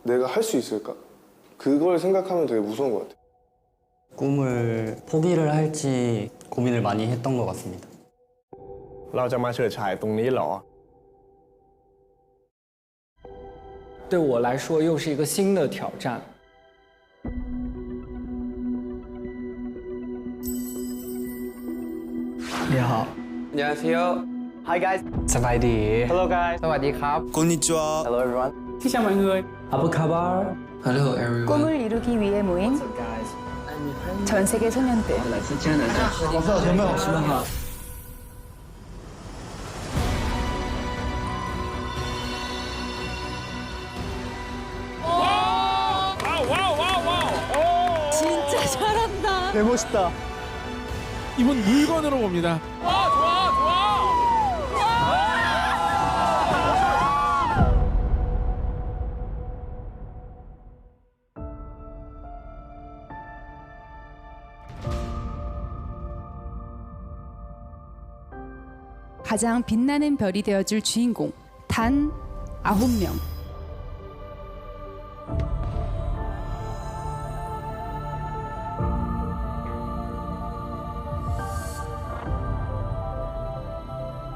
내가 할 수 있을까? 그걸 생각하면 되게 무서운 것 같아요. 꿈을 포기를 할지 고민을 많이 했던 것 같습니다. เราจะมาเฉิดฉายตรงนี้เหรอ 对我来说又是一个新的挑战。你好， 안녕하세요. Hi guys， สบายดี Hello guys， สวัสดีครับ konnichiwa. Hello everyone， ที่ชามันเงยอาบุคาบาร์ Hello everyone， 꿈을 이루기 위해 모인 전 세계 소년들. 来自加拿大，我是前辈，你们好。 진짜 잘한다. 멋있다. 이분 물건으로 봅니다. 가장 빛나는 별이 되어줄 주인공 단 9명.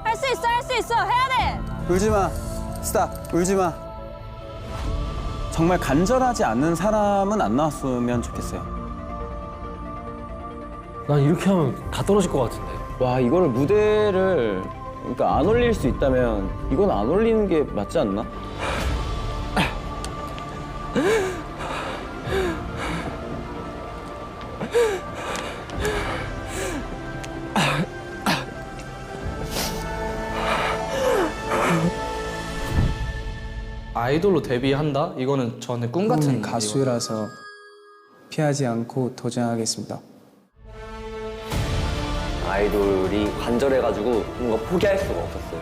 할 수 있어, 할 수 있어, 해야 돼. 울지 마. 스탑. 울지 마. 정말 간절하지 않는 사람은 안 나왔으면 좋겠어요. 난 이렇게 하면 다 떨어질 것 같은데. 와, 이거를 무대를 그러니까 안 올릴 수 있다면 이건 안 올리는 게 맞지 않나? 아이돌로 데뷔한다? 이거는 저는 꿈 같은 가수라서 피하지 않고 도전하겠습니다. 아이돌이 간절해가지고 뭔가 포기할 수가 없었어요.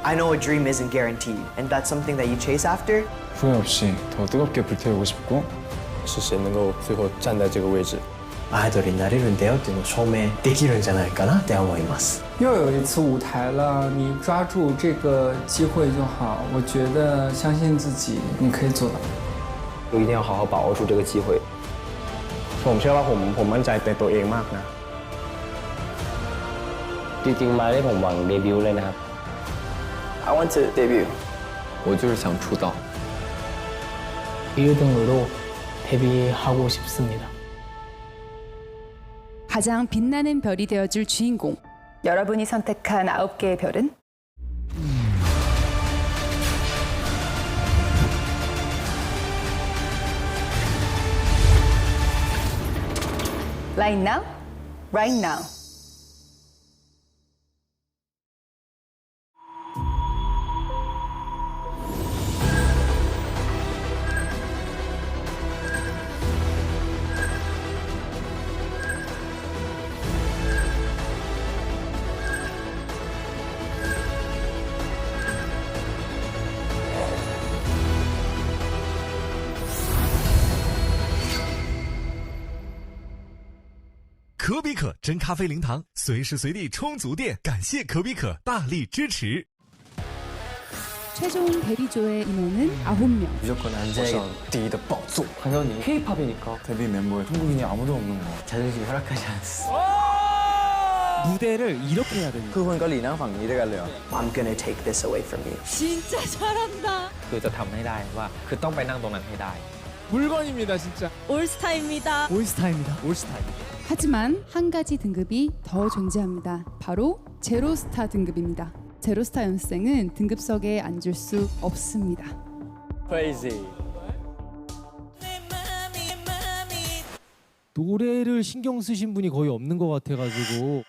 I know a dream isn't guaranteed, and that's something that you chase after. 후회 없이 더 뜨겁게 불태우고 싶고 是谁能够最后站在这个位置アイドルになれるんだよっていうのを証明できるんじゃないかなって思います。又有一次舞台了，你抓住这个机会就好。我觉得相信自己，你可以做到。我一定要好好把握住这个机会。 ผมเชื่อว่าผมมั่นใจในตัวเองมากนะ จริงๆมาได้ผมหวังเดบิวต์เลยนะครับ I want to debut. 我就是想出道. 1등으로 데뷔하고 싶습니다. 가장 빛나는 별이 되어줄 주인공. 여러분이 선택한 9개의 별은? Right now, right now.可比可真咖啡零糖，随时随地充足电。感谢可比可大力支持。 최종 데뷔조의 인원은 9명. 무조건 안재의 뒤더 뻑소. 당연히 K-팝이니까. 데뷔 멤버에 한국인이 아무도 없는 거. 자존심이 허락하지 않았어. 무대를 이렇게 해야 됩니다. คือคนเกาหลีนั่งฝั่งนี้ด้วยกันเลยเหรอ I'm gonna take this away from you. 진짜 잘한다. คือจะทำให้ได้ว่าคือต้องไปนั่งตรงนั้นให้ได้ 물건입니다, 진짜. 올스타입니다. 올스타입니다. 올스타입니다. 하지만 한 가지 등급이 더 존재합니다. 바로 제로스타 등급입니다. 제로스타 연습생은 등급석에 앉을 수 없습니다. Crazy. 노래를 신경 쓰신 분이 거의 없는 것 같아가지고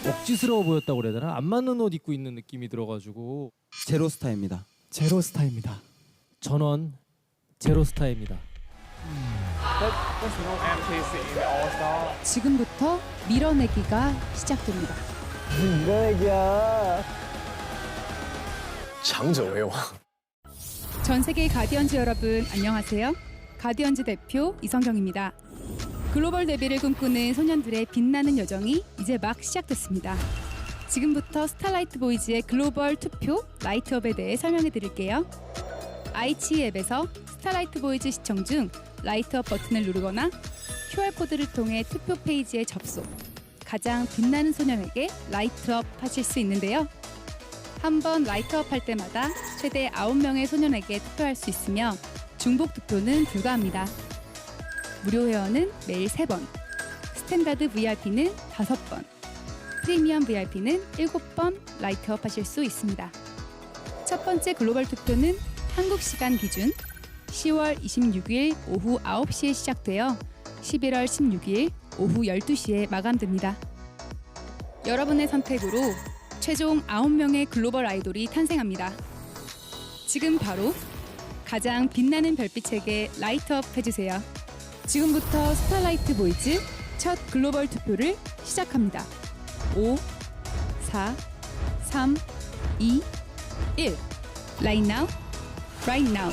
억지스러워 보였다고 그래야 되나? 안 맞는 옷 입고 있는 느낌이 들어가지고 제로스타입니다. 제로스타입니다. 전원 제로스타입니다. 지금부터 밀어내기가 시작됩니다. 장저웨요. 전 세계 가디언즈 여러분 안녕하세요. 가디언즈 대표 이성경입니다. 글로벌 데뷔를 꿈꾸는 소년들의 빛나는 여정이 이제 막 시작됐습니다. 지금부터 스타라이트 보이즈의 글로벌 투표 라이트업에 대해 설명해 드릴게요. 아이치 앱에서 스타라이트 보이즈 시청 중 라이트업 버튼을 누르거나 QR코드를 통해 투표 페이지에 접속, 가장 빛나는 소년에게 라이트업 하실 수 있는데요. 한 번 라이트업 할 때마다 최대 9명의 소년에게 투표할 수 있으며 중복 투표는 불가합니다. 무료 회원은 매일 3번, 스탠다드 VIP는 5번, 프리미엄 VIP는 7번 라이트업 하실 수 있습니다. 첫 번째 글로벌 투표는 한국 시간 기준 10월 26일 오후 9시에 시작되어 11월 16일 오후 12시에 마감됩니다. 여러분의 선택으로 최종 9명의 글로벌 아이돌이 탄생합니다. 지금 바로 가장 빛나는 별빛에게 라이트업 해주세요. 지금부터 스타라이트 보이즈 첫 글로벌 투표를 시작합니다. 5, 4, 3, 2, 1. Right now, right now.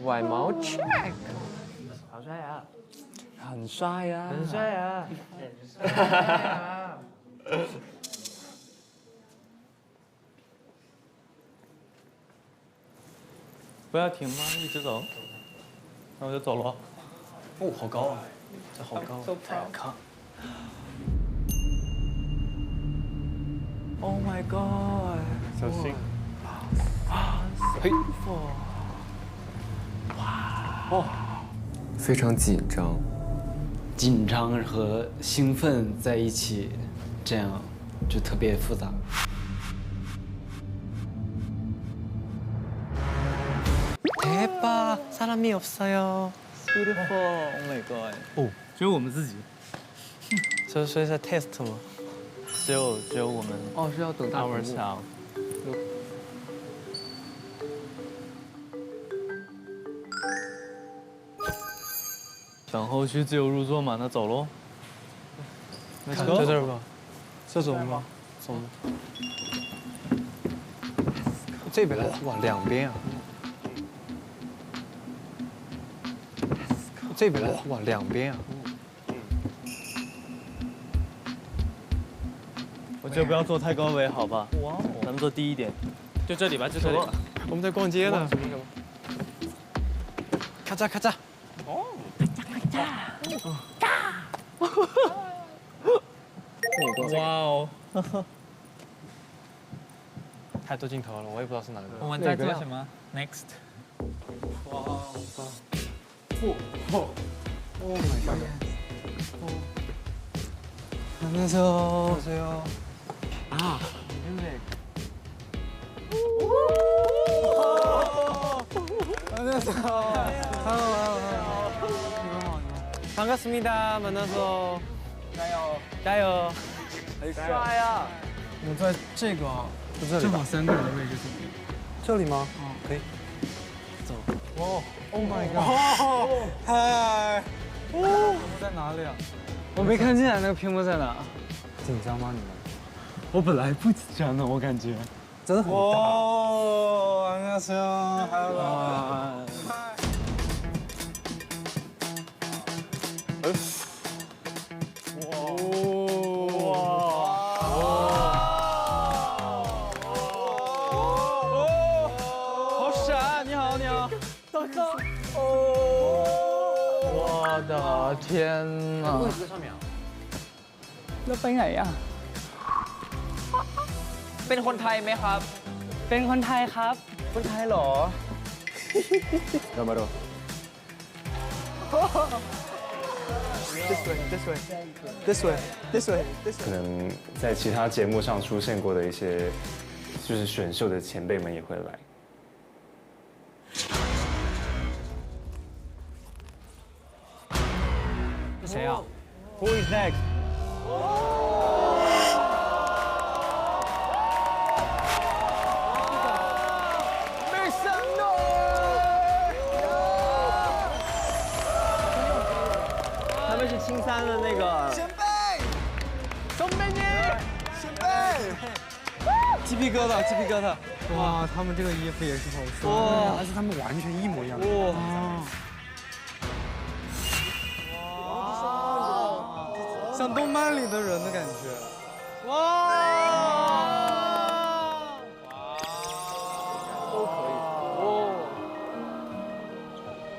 Vài máu check. Hào trai à? Hẳn sai à? Hẳn sai à? 不要停吗？一直走，那我就走了。哦，好高啊！这好高，太高。Oh my god！ 小心。嘿。非常紧张，紧张和兴奋在一起，这样就特别复杂。 대박! 사람이 없어요. Beautiful. Oh my god. 哦，只有我们自己。所以在 test 吗？只有我们。哦，是要等大伙想。等后续自由入座嘛，那走喽。看在这儿吧，这走吗？走。这边哇，两边啊。 这边哇，两边啊！我觉得不要坐太高位，好吧？哇哦，咱们坐低一点，就这里吧，就这里。我们在逛街呢。咔嚓咔嚓。哦，咔嚓咔嚓。哇哦！太多镜头了，我也不知道是哪个。我们在做什么 ？Next。哇哦！ Oh my god. 안녕하세요. 안녕하세요. 아, 뮤직. 안녕하세요. 반갑습니다. 만나서.加油.加油. 很帅啊！我在这个，正好3个人的位置左边。这里吗？嗯，可以。走。哦。 Oh my god！ 嗨，我在哪里啊？我没看见那个屏幕在哪。紧张吗你们？我本来不紧张的，我感觉真的很大。哦，안녕하세요，hello。好傻！你好，你好。 我的天哪！位置在上面啊？แล้วไปไหนอ่ะเป็นคนไทยไหมครับ เป็นคนไทยครับ คนไทยเหรอเรามาดู This way, this way, this way, this way, this way。可能在其他节目上出现过的一些，就是选秀的前辈们也会来。 어, 谁啊 ？Who is next？ 他们是青山的那个。前辈，送给你，前辈，鸡皮疙瘩，鸡皮疙瘩。哇，他们这个衣服也是好帅，而且他们完全一模一样。哇，像动漫里的人的感觉。哇，都可以。哦，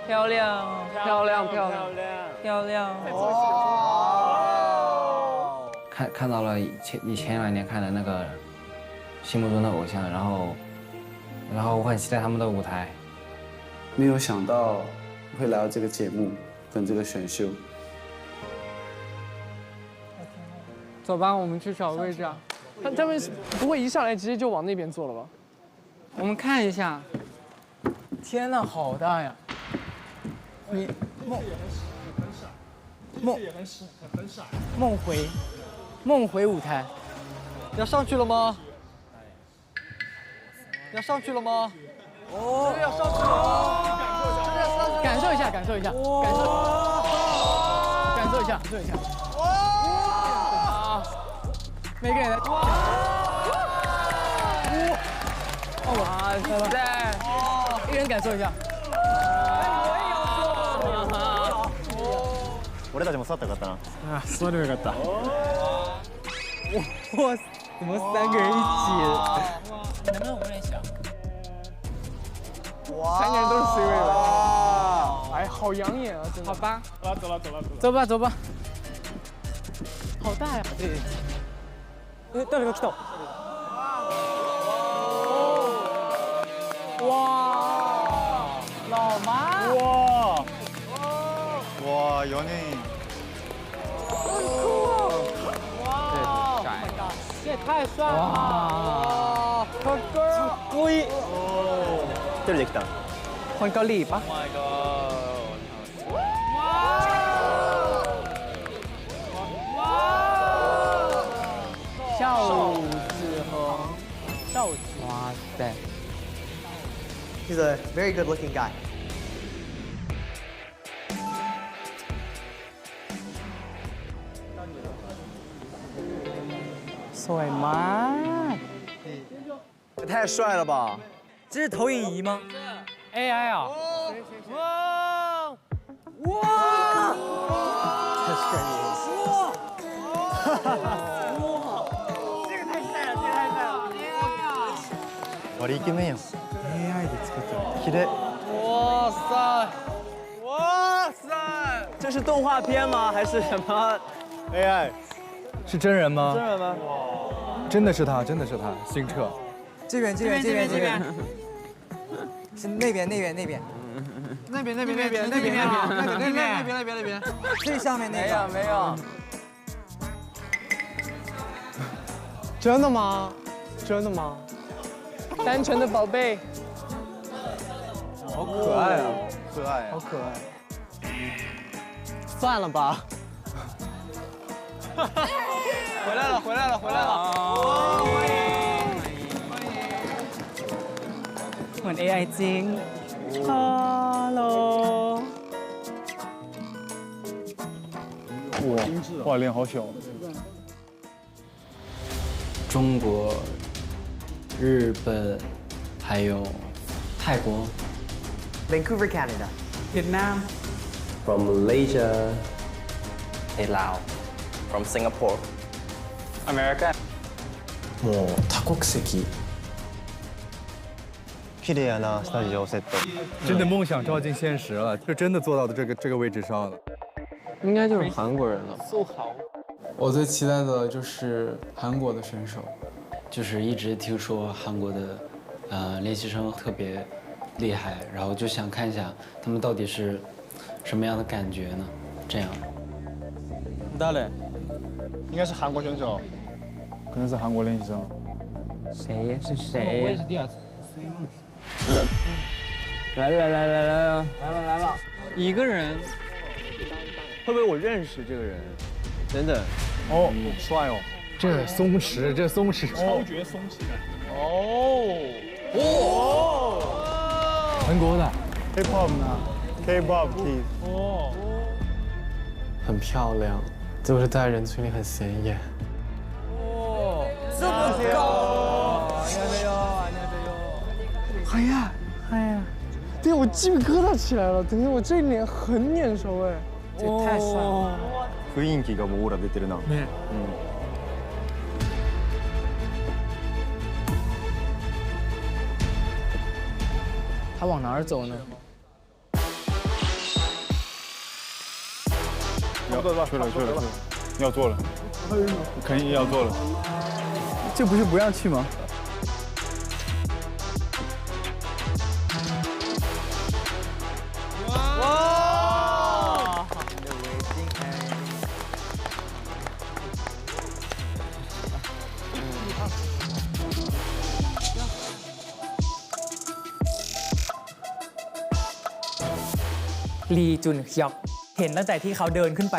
漂亮，漂亮，漂亮，漂亮。看到了你前2年看的那个心目中的偶像，然后我很期待他们的舞台。没有想到会来到这个节目跟这个选秀。走吧，我们去找位置啊。他们不会一上来直接就往那边坐了吧？我们看一下。天哪，好大呀！你梦回舞台，要上去了吗？要上去了吗？哦，要上去了！感受一下，感受一下，感受一下，感受一下。哇！每个人来。哇塞！一人感受一下。俺たちも座ったらよかったな。啊，说的有点大。哇，怎么3个人一起？能不能我们想？3个人都是 C 位的。哎，好养眼啊！真的。好吧。走吧，走吧。好大呀！誰が来た？哇！老妈！哇！哇，연예인。 这也太帅了！哇，かっこいい！一人で来た。换个礼吧。邵志恒，邵志，哇塞 He's a very good-looking guy. 帅吗？也太帅了吧！这是投影仪吗 ？AI 啊！哇！哇！太帅了！这个太帅了，这个太帅了！あれイケメンやん。AI で作った。綺麗。哇塞！哇塞！这是动画片吗？还是什么 AI？ 是真人吗？真人吗？真的是他，真的是他，星澈。这边，是那边。最上面那个。没有。真的吗？真的吗？单纯的宝贝。好可爱啊！可爱，好可爱。算了吧。回来了！เหมือน AI จริง Hello。哇，脸好小。中国、日本，还有泰国。Vancouver, Canada. Vietnam. From Malaysia. Hey, Laos. From Singapore. America. もう多国籍。綺麗やな、スタジオセット。真的梦想照进现实了，就真的坐到这个位置上了。应该就是韩国人了。So 好。我最期待的就是韩国的选手，就是一直听说韩国的练习生特别厉害，然后就想看一下他们到底是什么样的感觉呢？这样。誰？应该是韩国选手，可能是韩国练习生。谁？是谁？我也是第2次。来了！一个人。会不会我认识这个人？等等，哦，帅哦，这松弛，这松弛，超绝松弛感。哦，韩国的 K-pop 呢 ？K-pop Kid。哦，很漂亮，就是在人群里很显眼。哦，这么高！哎呀，对，我鸡皮疙瘩起来了。等一下，我这脸很眼熟哎，这太帅了。雰囲気がもうオーラ出てるな。ね。他往哪儿走呢？去了，要做了，肯定要做了。这不是不让去吗？哇！ลีจุนฮยอกเห็นตั้งแต่ที่เขาเดินขึ้นไป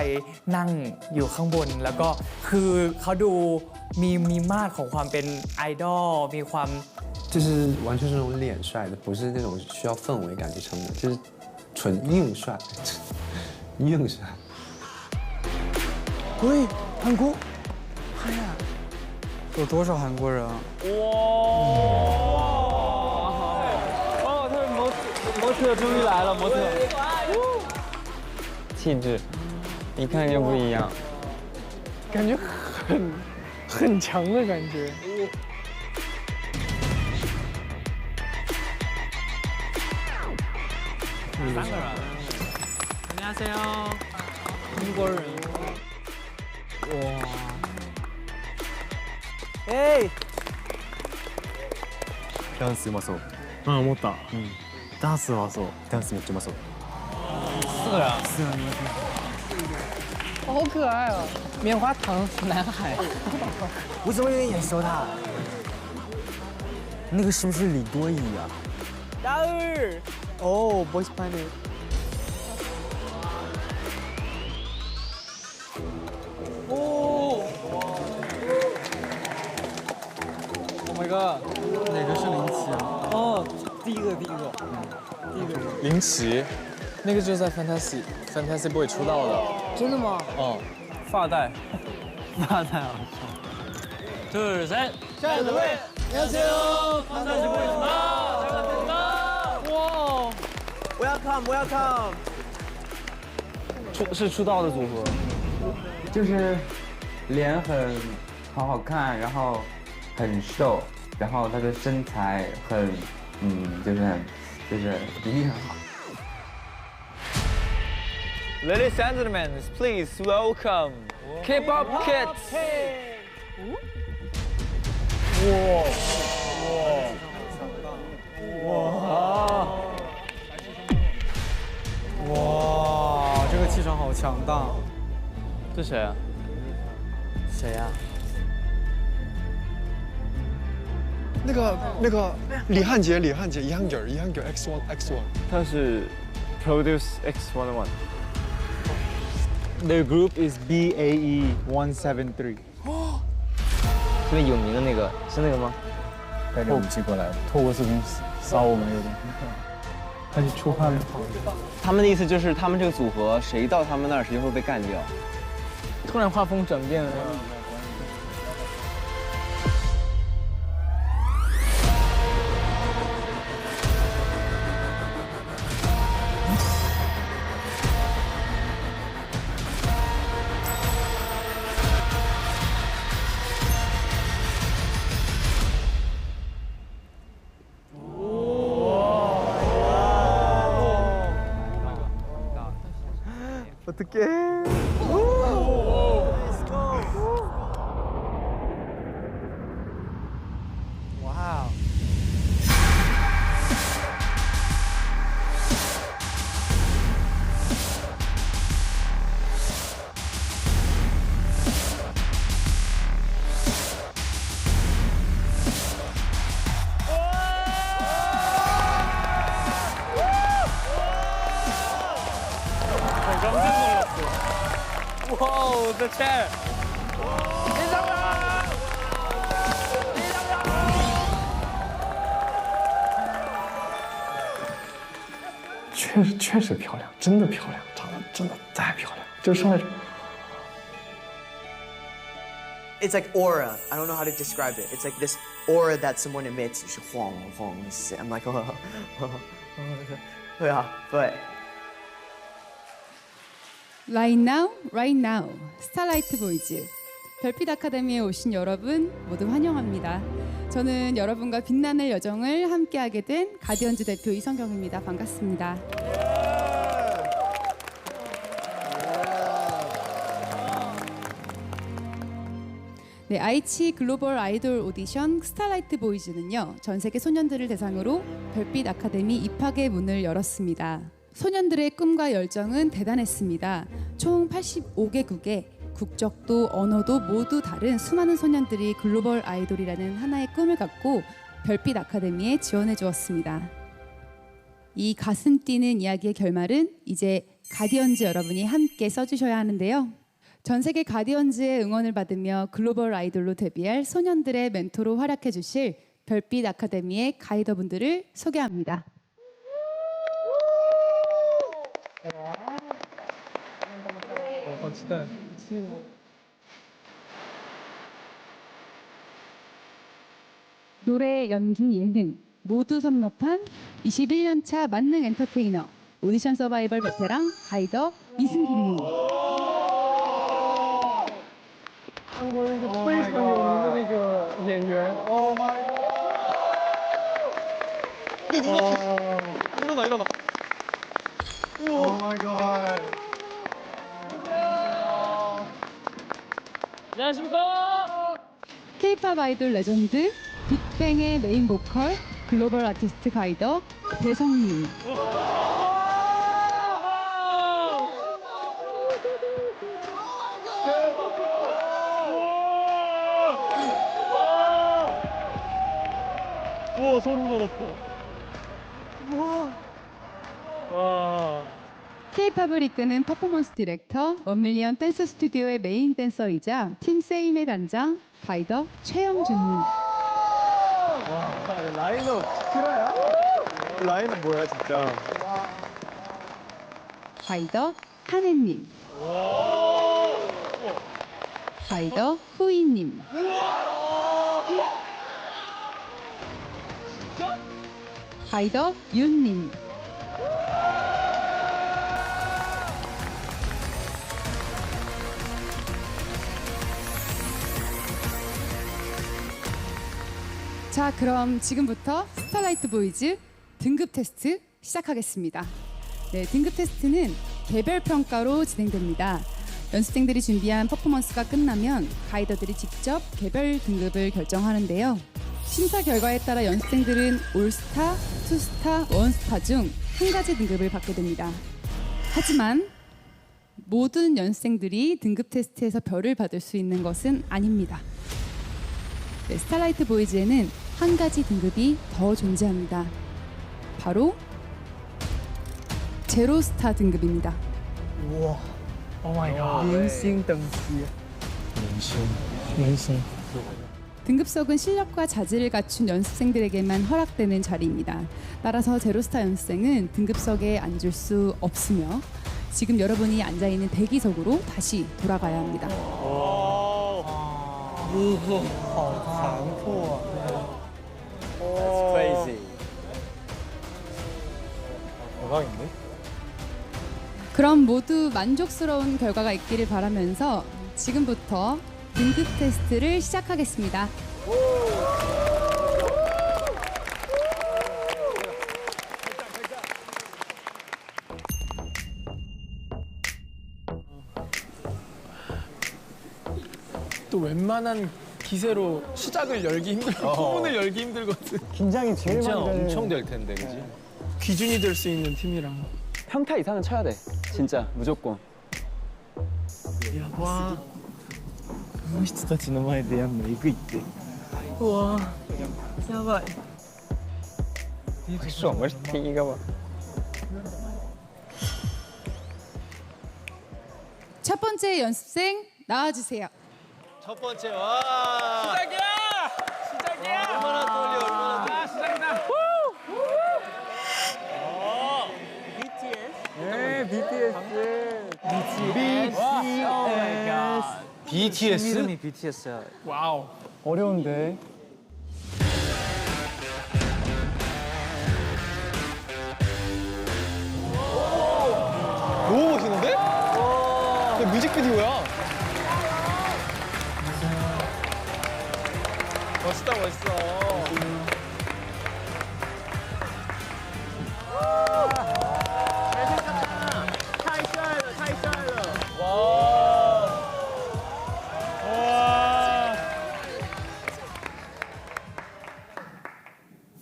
นั่งอยู่ข้างบนแล้วก็คือเขาดูมีมาดของความเป็นไอดอลมีความ就是完全是那种脸帅的，不是那种需要氛围感去撑的，就是纯硬帅，硬帅。喂，韩国，哎呀，有多少韩国人啊？哦，他是模特终于来了，模特。气质，一看就不一样，感觉很强的感觉。3个人。안녕하세요。中国人。哇。哎。ダンスうまそう。あ、思った。ダンスうまそう。ダンスめっちゃうまそう。4个人。好可爱哦，棉花糖男孩。我怎么有点眼熟他？那个是不是李多怡啊？大二。哦，Boys Planet。哦。Oh my god！ 哪个是林奇啊？哦，第一个。林奇，那个就是在 Fantasy Boy 出道的。真的吗？哦，发带。啊。둘 셋， 下一位，안녕하세요。Fantasy Boy 出道。哇 ！Welcome。是出道的组合。就是脸很好看，然后很瘦，然后他的身材很，就是一定很好。Ladies and gentlemen, please welcome K-pop Kids。哇，这个气场好强大。这谁啊？谁呀？那个李汉杰，Younger X1。他是 Produce X101。Their group is BAE173。特别有名的那个是那个吗？带着武器过来，透过视频扫我们有点。他去出汗了。他们的意思就是，他们这个组合谁到他们那儿，谁就会被干掉。突然画风转变了。어떡해. 와우. 깜짝 놀랐어. Whoa, the chair. 确实漂亮，真的漂亮，长得真的太漂亮，就上来就。 It's like aura. I don't know how to describe it. It's like this aura that someone emits. I'm like, but Right now, right now. 스타라이트 보이즈. 별빛 아카데미에 오신 여러분 모두 환영합니다. 저는 여러분과 빛나는 여정을 함께하게 된 가디언즈 대표 이성경입니다. 반갑습니다. 네, aichi 글로벌 아이돌 오디션 스타라이트 보이즈는요, 전 세계 소년들을 대상으로 별빛 아카데미 입학의 문을 열었습니다. 소년들의 꿈과 열정은 대단했습니다. 총 85개국에 국적도 언어도 모두 다른 수많은 소년들이 글로벌 아이돌이라는 하나의 꿈을 갖고 별빛 아카데미에 지원해 주었습니다. 이 가슴 뛰는 이야기의 결말은 이제 가디언즈 여러분이 함께 써주셔야 하는데요. 전 세계 가디언즈의 응원을 받으며 글로벌 아이돌로 데뷔할 소년들의 멘토로 활약해 주실 별빛 아카데미의 가이더분들을 소개합니다. 진짜. 노래, 연기, 예능 모두 섭렵한 21년차 만능 엔터테이너 오디션 서바이벌 베테랑 가이더 이승기님. 한국에서 非常有名的那个演员。Oh my god！ 일어나。 Oh my god！ 안녕하십니까? K-팝 아이돌 레전드 빅뱅의 메인 보컬 글로벌 아티스트 가이더 배성민. 우와, 소름 돋았어. 와. K-팝을 이끄는 퍼포먼스 디렉터 원밀리언 댄스 스튜디오의 메인 댄서이자 팀 세임의 단장 가이더 최영준님. 와, 라인업 실화야? 라인업 뭐야 진짜? 가이더 한혜님. 가이더 후이님. 가이더 윤님. 자, 그럼 지금부터 스타라이트 보이즈 등급 테스트 시작하겠습니다. 네, 등급 테스트는 개별 평가로 진행됩니다. 연습생들이 준비한 퍼포먼스가 끝나면 가이더들이 직접 개별 등급을 결정하는데요. 심사 결과에 따라 연습생들은 올스타, 투스타, 원스타 중 한 가지 등급을 받게 됩니다. 하지만 모든 연습생들이 등급 테스트에서 별을 받을 수 있는 것은 아닙니다. 네, 스타라이트 보이즈에는 한 가지 등급이 더 존재합니다. 바로 제로스타 등급입니다. 우와, 오 마이 갓. 明星等级. 明星. 등급석은 실력과 자질을 갖춘 연습생들에게만 허락되는 자리입니다. 따라서 제로스타 연습생은 등급석에 앉을 수 없으며 지금 여러분이 앉아있는 대기석으로 다시 돌아가야 합니다. 好残酷啊 That's crazy. 대박인데? 그럼 모두 만족스러운 결과가 있기를 바라면서 지금부터 등급 테스트를 시작하겠습니다. 또 웬만한 기세로 시작을 열기 힘들고 포문을 열기 힘들거든. 긴장이 제일 긴장 많이 엄청 될 텐데, 그지? 기준이 될 수 있는 팀이랑. 평타 이상은 쳐야 돼. 진짜 무조건. やばこの人たちの前でやんのえぐいってうわやばい是我们第一个吗？ 첫 첫 번째 연습생 나와주세요. 첫 번째 와. 시작이야. 시작이야. 얼마나 떨려. 얼마나 떨려. 시작이다. BTS. 네, BTS. BTS. 오 마이 갓. BTS? 이름이 BTS야. 와우. 어려운데. 너무 멋있는데? 이거 뮤직비디오야. 멋있다 멋있어.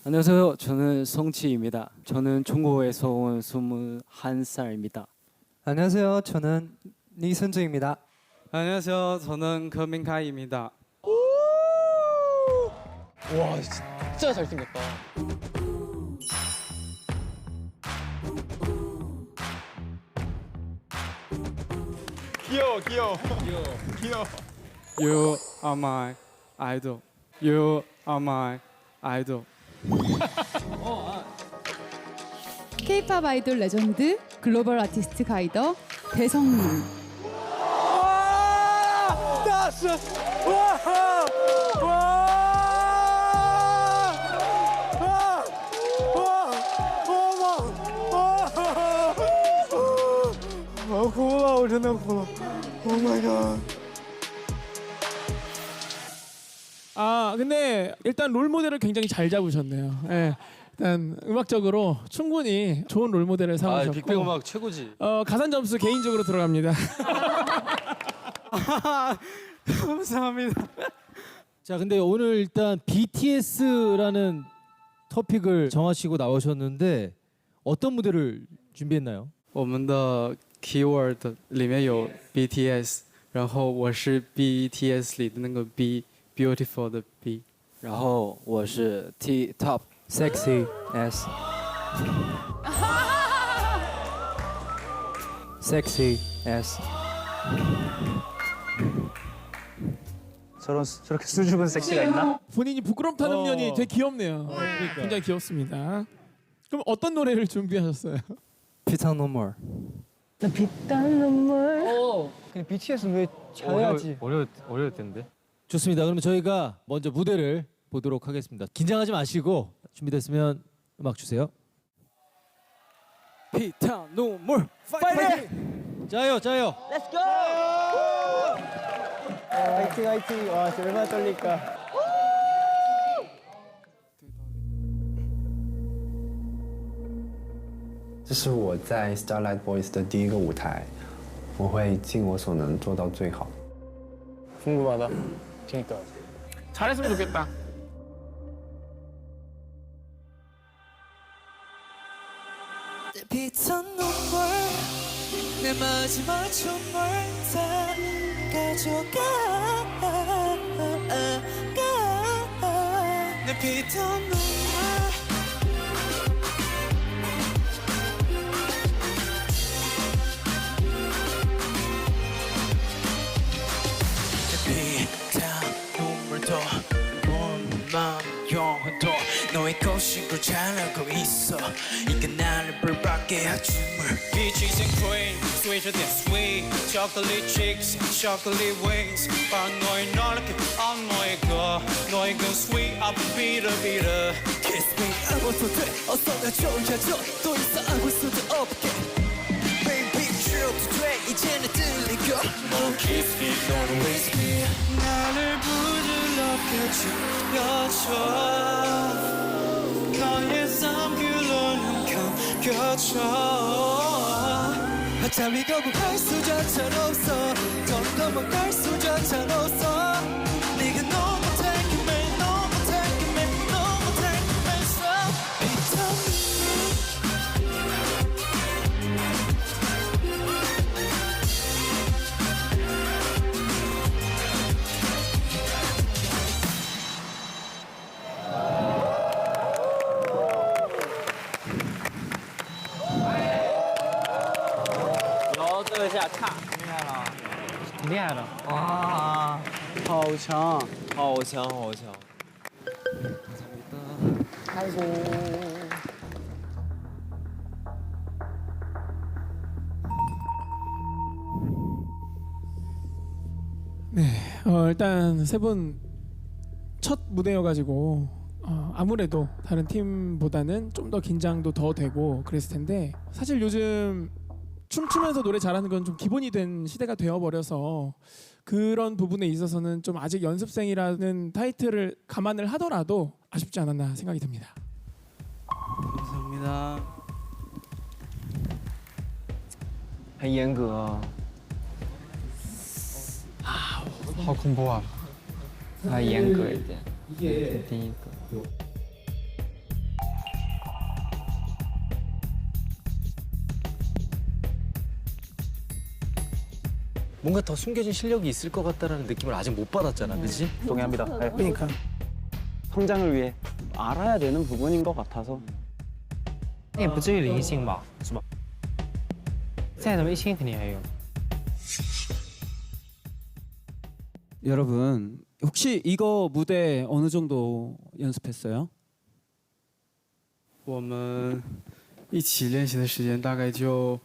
안녕하세요. 저는 송치입니다. 저는 중국에서 온 21살입니다. 안녕하세요. 저는 니선주입니다. 안녕하세요. 저는柯민카이입니다. 와 진짜 잘생겼다. 귀여워 귀여워 귀여워. You are my idol. You are my idol. K-팝 아이돌 레전드 글로벌 아티스트 가이더 배성민. 다시 와. 고마워,真的 고마워. 오 마이 갓. 아 근데 일단 롤 모델을 굉장히 잘 잡으셨네요. 예. 일단 음악적으로 충분히 좋은 롤 모델을 삼으셨고. 빅뱅 음악 최고지. 가산 점수 개인적으로 들어갑니다. 감사합니다. 자, 근데 오늘 일단 BTS라는 토픽을 정하시고 나오셨는데 어떤 무대를 준비했나요? 我们的 keyword 里面有 BTS， 然后我是 BTS 里的那个 B，beautiful 的 B， 然后我是 T top sexy S， sexy S。 저렇게 수줍은 섹시가 있나? 본인이 부끄럽다는 면이 되게 귀엽네요. 굉장히 귀엽습니다. 그럼 어떤 노래를 준비하셨어요? 피탄 노멀. 나 빛단 눈물. 근데 BTS는 왜 잘해야지? 어려울 텐데. 좋습니다. 그러면 저희가 먼저 무대를 보도록 하겠습니다. 긴장하지 마시고 준비됐으면 음악 주세요. 피탄 노멀 파이팅! 짜요, 짜요. Let's go! 화이팅 화이팅. 와 진짜 얼마나 떨릴까. 这是我在 Starlight Boys 的第一个舞台，我会尽我所能做到最好。 궁금하다. 그러니까. 잘했으면 좋겠다. 빛은 눈물 내 마지막 춤을 다 가져가 내 빛은 눈물 영혼도 너의 거식으로 자라고 있어 이게 나를 불밖에 하지 Peaches and cream, sweeter than sweet Chocolate chicks, chocolate wings 바로 너의 노랗게 안 너의 거 너의 그 sweet up bitter bitter Kiss me 안고도 돼 어서 날 조여줘 또 이상 안고 있어도 없게 Baby chill 돼 이제는 들리고 Oh kiss me, don't waste me 나를 부드럽게 지켜줘 너의 삶길로 감겨줘 바다 위 거북할 수조차 없어 더 넘어갈 수조차 없어 네가 너무 달콤해 너무 달콤해 너무 달콤해서这个下差，厉害了。挺厉害的。哇，好强，好强，好强。 아이고. 네, 일단 세 분 첫 무대여가지고 아무래도 다른 팀보다는 좀 더 긴장도 더 되고 그랬을 텐데 사실 요즘 춤추면서 노래 잘하는 건 좀 기본이 된 시대가 되어버려서 그런 부분에 있어서는 좀 아직 연습생이라는 타이틀을 감안을 하더라도 아쉽지 않았나 생각이 듭니다. 감사합니다. 很严格啊，好恐怖啊！还严格一点，第一个。 뭔가 더 숨겨진 실력이 있을 것 같다라는 느낌을 아직 못 받았잖아, 그렇지? 동의합니다. 네. 그러니까 성장을 위해 알아야 되는 부분인 것 같아서. 也不至于零星吧，是吧？再怎么一星肯定还有。 여러분 혹시 이거 무대 어느 정도 연습했어요? 我们一起练习的时间大概就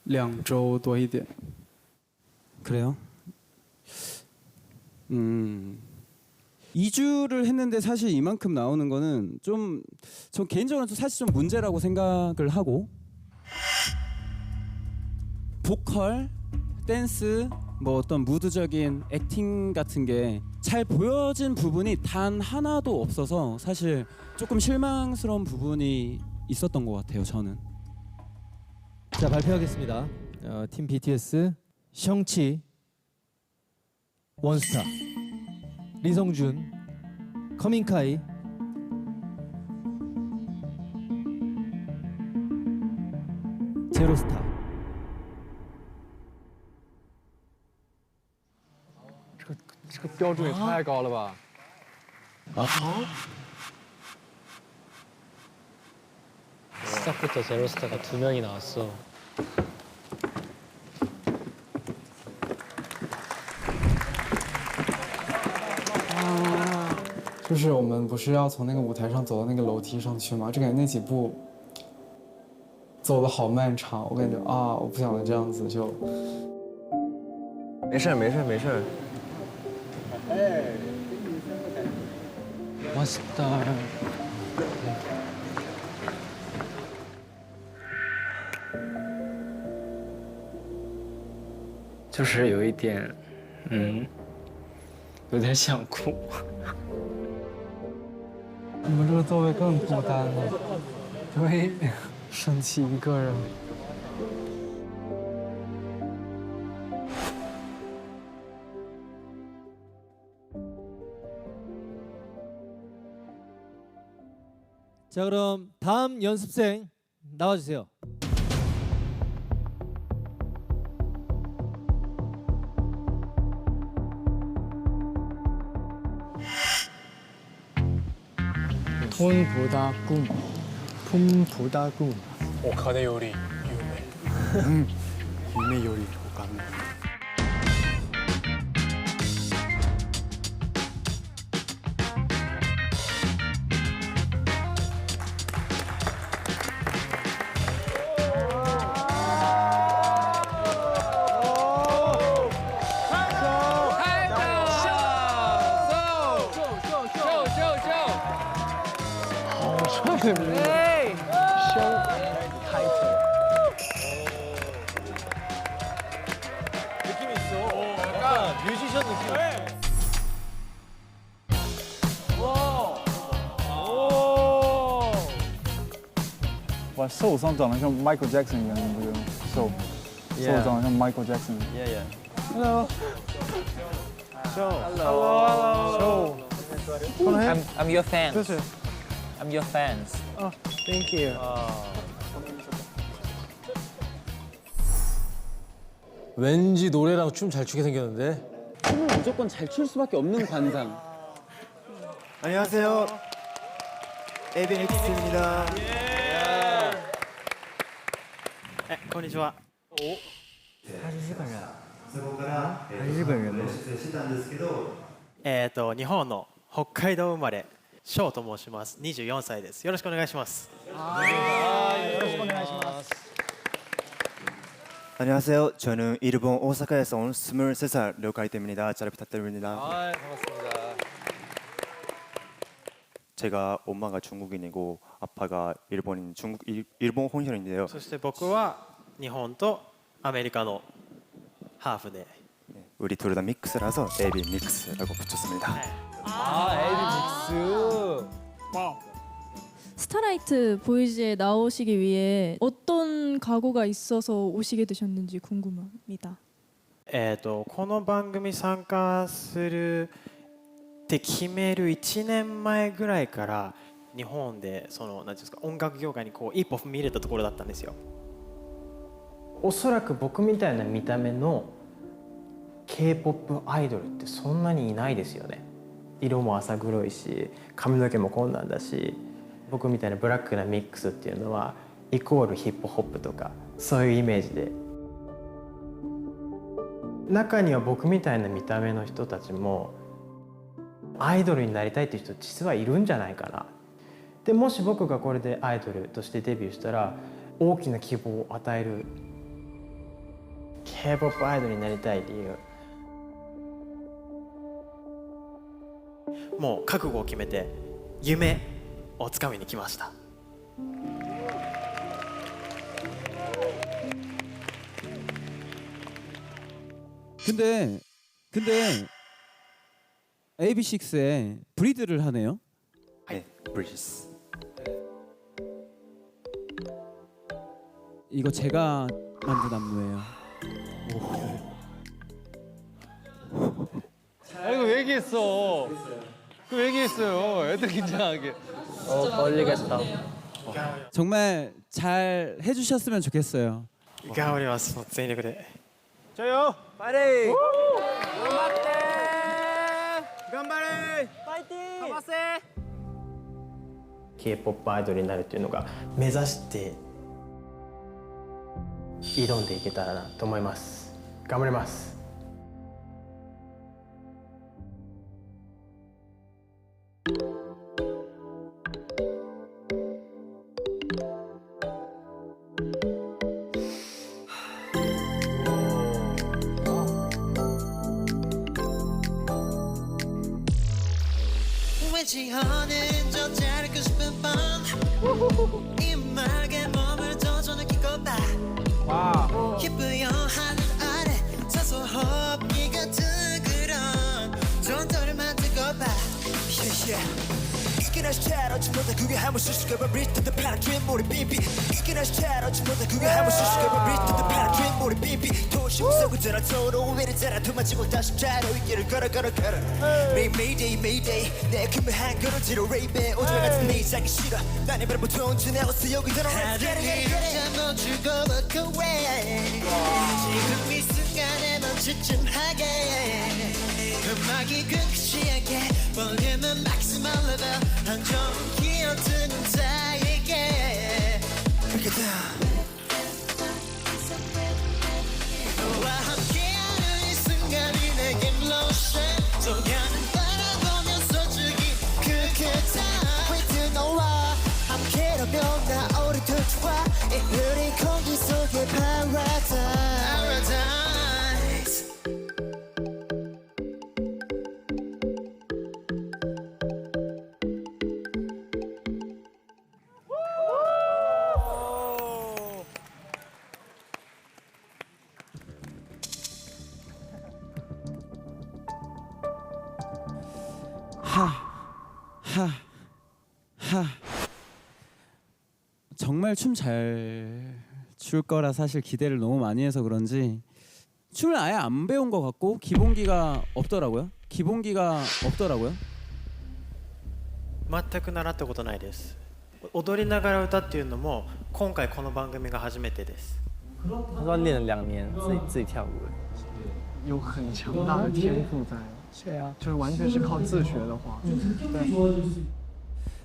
2周多一点。 그래요? 2주를 했는데 사실 이만큼 나오는 거는 좀 전 개인적으로 사실 좀 문제라고 생각을 하고 보컬, 댄스, 뭐 어떤 무드적인 액팅 같은 게 잘 보여진 부분이 단 하나도 없어서 사실 조금 실망스러운 부분이 있었던 것 같아요, 저는. 자, 발표하겠습니다. 팀 BTS 셩치 원스타, 리성준 커밍카이, 제로스타. 这个标准也太高了吧！啊！ 시작부터 제로스타가 2명이 나왔어. 就是我们不是要从那个舞台上走到那个楼梯上去吗？就感觉那几步走得好漫长，我感觉啊，我不想这样子就。没事，没事，没事。哎， 멋있다. 就是有一点，有点想哭。你们这个座位更孤单了，对，生气一个人。 자, 그럼 다음 연습생 나와주세요. 톤보다꿈, 품보다꿈. 오카네 요리 유메. 유메 요리 오카네. 네. 쇼 타이틀. 느낌 있어. 약간 뮤지션 느낌.哇，瘦上长得像 Michael Jackson 一样，你不觉得吗？瘦长得像 Michael Jackson。Hello。Hello. I'm your fan. 这是。 I'm your fans. Oh, thank you. 왠지 노래랑 춤 잘 추게 생겼는데. 춤을 무조건 잘 출 수밖에 없는 관상. 안녕하세요. 에비엑스입니다. 네, こんにちは. 他是日本人。日本人の日本の北海道生まれ翔と申します。24歳です。よろしくお願いします。よろしくお願いします。 안녕하세요. 저는 일본 오사카에서 온 23살 류가이입니다. 잘 부탁드립니다. 반갑습니다. 제가 엄마가 중국인이고 아빠가 일본인 일본 혼혈인데요. そして僕は日本とアメリカのハーフで 우리 둘 다 믹스라서 AB 믹스라고 붙였습니다. AB 믹스. 와우. 스타라이트 보이즈에 나오시기 위해 어떤 각오가 있어서 오시게 되셨는지 궁금합니다. この番組参加するって決める1年前ぐらいから日本でその何ていうんですか音楽業界にこう一歩踏み入れたところだったんですよ。おそらく僕みたいな見た目の K-POP アイドルってそんなにいないですよね。色も浅黒いし髪の毛もこんなんだし僕みたいなブラックなミックスっていうのはイコールヒップホップとかそういうイメージで中には僕みたいな見た目の人たちもアイドルになりたいっていう人実はいるんじゃないかな。でもし僕がこれでアイドルとしてデビューしたら大きな希望を与える K-POP アイドルになりたい理由もう覚悟を決めて夢をつかみに来ました。 근데 AB6IX에 브리드를 하네요. 네, 브리스. 이거 제가 만든 안무예요. 이거 왜 얘기했어? 그 얘기했어요. 애들 긴장하게. 걸리겠다. 정말 잘 해주셨으면 좋겠어요. 頑張ります。全力で。 저요. 파이팅! 간발해! 파이팅! 가마세! K-POP アイドルになるっていうのが目指して挑んでいけたらなと思います。頑張ります。 왠지 오늘은 좀 자르고 싶은 밤 이 음악에 몸을 더 느끼고 봐 기쁘요 하늘 아래 사소하기 같은 그런 정도를 만들고 봐 이게 다시 차려지보다 그게 한번 수식해봐 리스트도 파란진 머리 빈비 이게 다시 차려지보다 그게 한번 수식해봐 리스트도 파란진 머리 빈비 도시 속을 들어 서로 위를 따라 도망치고 다시 자로 이 길을 걸어 Mayday Mayday 내 금한 걸음 뒤로 레이베 오줌 같은 내 이상이 싫어 난 이번에 보통 지나왔어 여기 들어 하늘이 잠못 주고 look away 지금 이 순간에 넌 지침하게 음악이 끝이 않게 볼륨은 maximum level 한 좋은 기억 드는 자에게 Break it down 너와 함께하는 이 순간이 내게 lotion 소녀는 바라보면서 즐긴 그 time With 너와 함께라면 나 오래도 좋아 이 흐린 공기 속의 paradise 정말 춤 잘 출 거라 사실 기대를 너무 많이 해서 그런지 춤을 아예 안 배운 것 같고 기본기가 없더라고요. 全く習ったことないです。踊りながら歌っていうのも今回この番組が初めてです。他说练了2年，自己跳舞。有很强大的天赋在。对啊，就是完全是靠自学的话。对。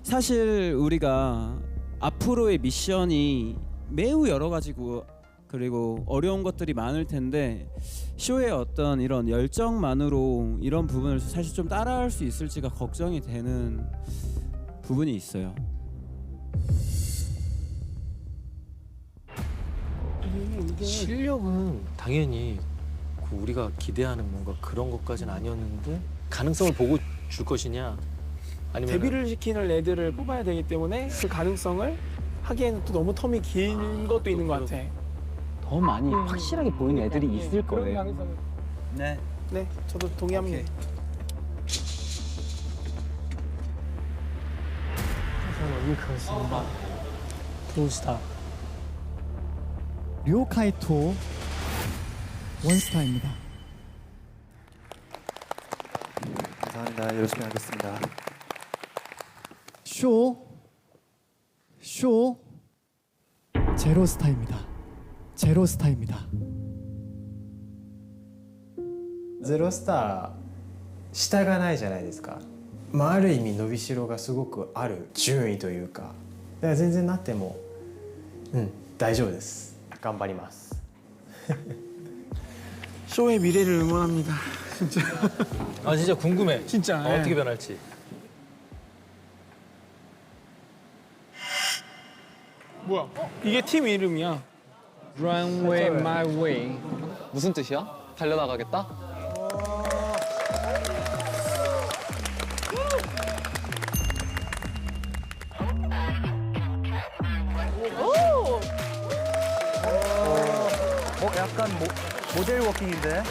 사실 우리가 앞으로의 미션이 매우 여러 가지고 그리고 어려운 것들이 많을 텐데 쇼의 어떤 이런 열정만으로 이런 부분을 사실 좀 따라할 수 있을지가 걱정이 되는 부분이 있어요. 실력은 당연히 우리가 기대하는 뭔가 그런 것까지는 아니었는데 가능성을 보고 줄 것이냐 아니면 데뷔를 시키는 애들을 뽑아야 되기 때문에 그 가능성을 하기에는 또 너무 텀이 긴 것도 있는 것 같아. 더 많이 확실하게 보이는 애들이 있을 그런 거예요. 가능성은. 네. 네, 저도 동의합니다. 有一颗心吧，都是他。 류카이토 원스타입니다. 감사합니다. 열심히 하겠습니다. 쇼 제로스타입니다. 제로스타입니다. ゼロスター下がないじゃないですか。まあある意味伸びしろがすごくある順位というか、だから全然なっても大丈夫です。頑張ります。 쇼의 미래를 응원합니다. 진짜. 아 진짜 궁금해. 진짜. 어떻게 변할지. 뭐야? 이게 팀 이름이야. Runway my way. 무슨 뜻이야? 달려나가겠다? 약간 모델 워킹인데?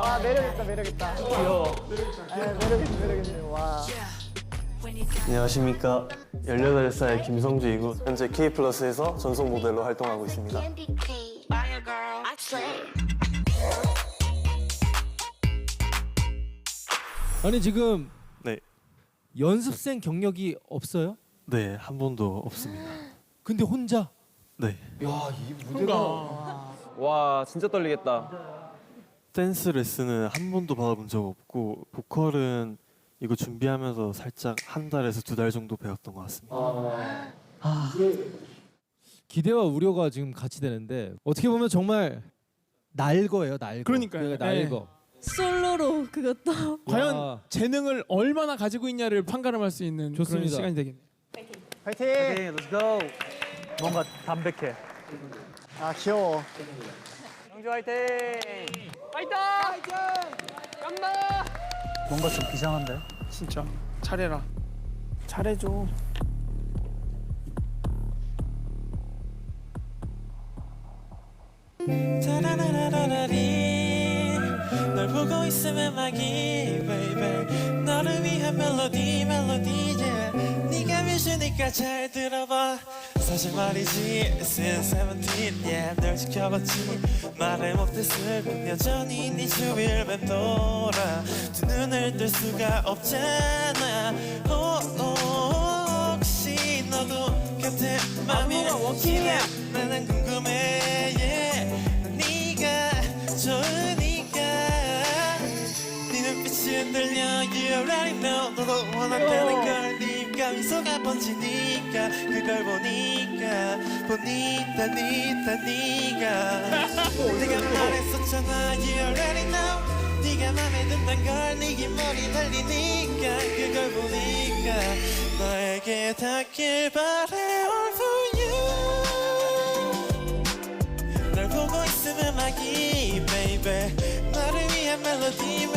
와 매력있다 매력있다. 귀여워. 매력있네 와. 안녕하십니까. 18살 김성주이고 현재 K+에서 전속 모델로 활동하고 있습니다. 아니 지금 네. 연습생 경력이 없어요? 네, 한 번도 없습니다. 근데 혼자? 네. 야, 이 무대가 와 진짜 떨리겠다. 댄스 레슨은 한 번도 받아본 적 없고 보컬은 이거 준비하면서 살짝 한 달에서 2달 정도 배웠던 것 같습니다. 기대와 우려가 지금 같이 되는데 어떻게 보면 정말 날거예요, 날거. 그러니까요. 날거. 솔로로 그것도 과연 재능을 얼마나 가지고 있냐를 판가름할 수 있는 그런 좋습니다. 시간이 되겠네요. 파이팅! Let's go. 뭔가 담백해. 아 귀여워. 영주 화이팅! 화이팅! 간다! 뭔가 좀 비장한데? 진짜 잘해라. 잘해줘. 널 보고 있으면 막이 baby 너를 위한 멜로디 yeah 네가 뮤지니까 잘 들어봐 사실 말이지 since 17 yeah 널 지켜봤지 말을 못했을 뿐 여전히 네 주위를 맴돌아 두 눈을 뜰 수가 없잖아 혹시 너도 곁에 맘이 없기에 나는 궁금해 yeah 네가 좋으니까 네 눈빛이 흔들려 You already know 너도 원한다는 걸 네가 미소가 번지니까 그걸 보니까 네가 네가 말했었잖아 You already know 네가 맘에 든단 걸 네게 머리 날리니까 그걸 보니까 너에게 닿길 바래 All for you 널 보고 있으면 막이 baby 너를 위한 멜로디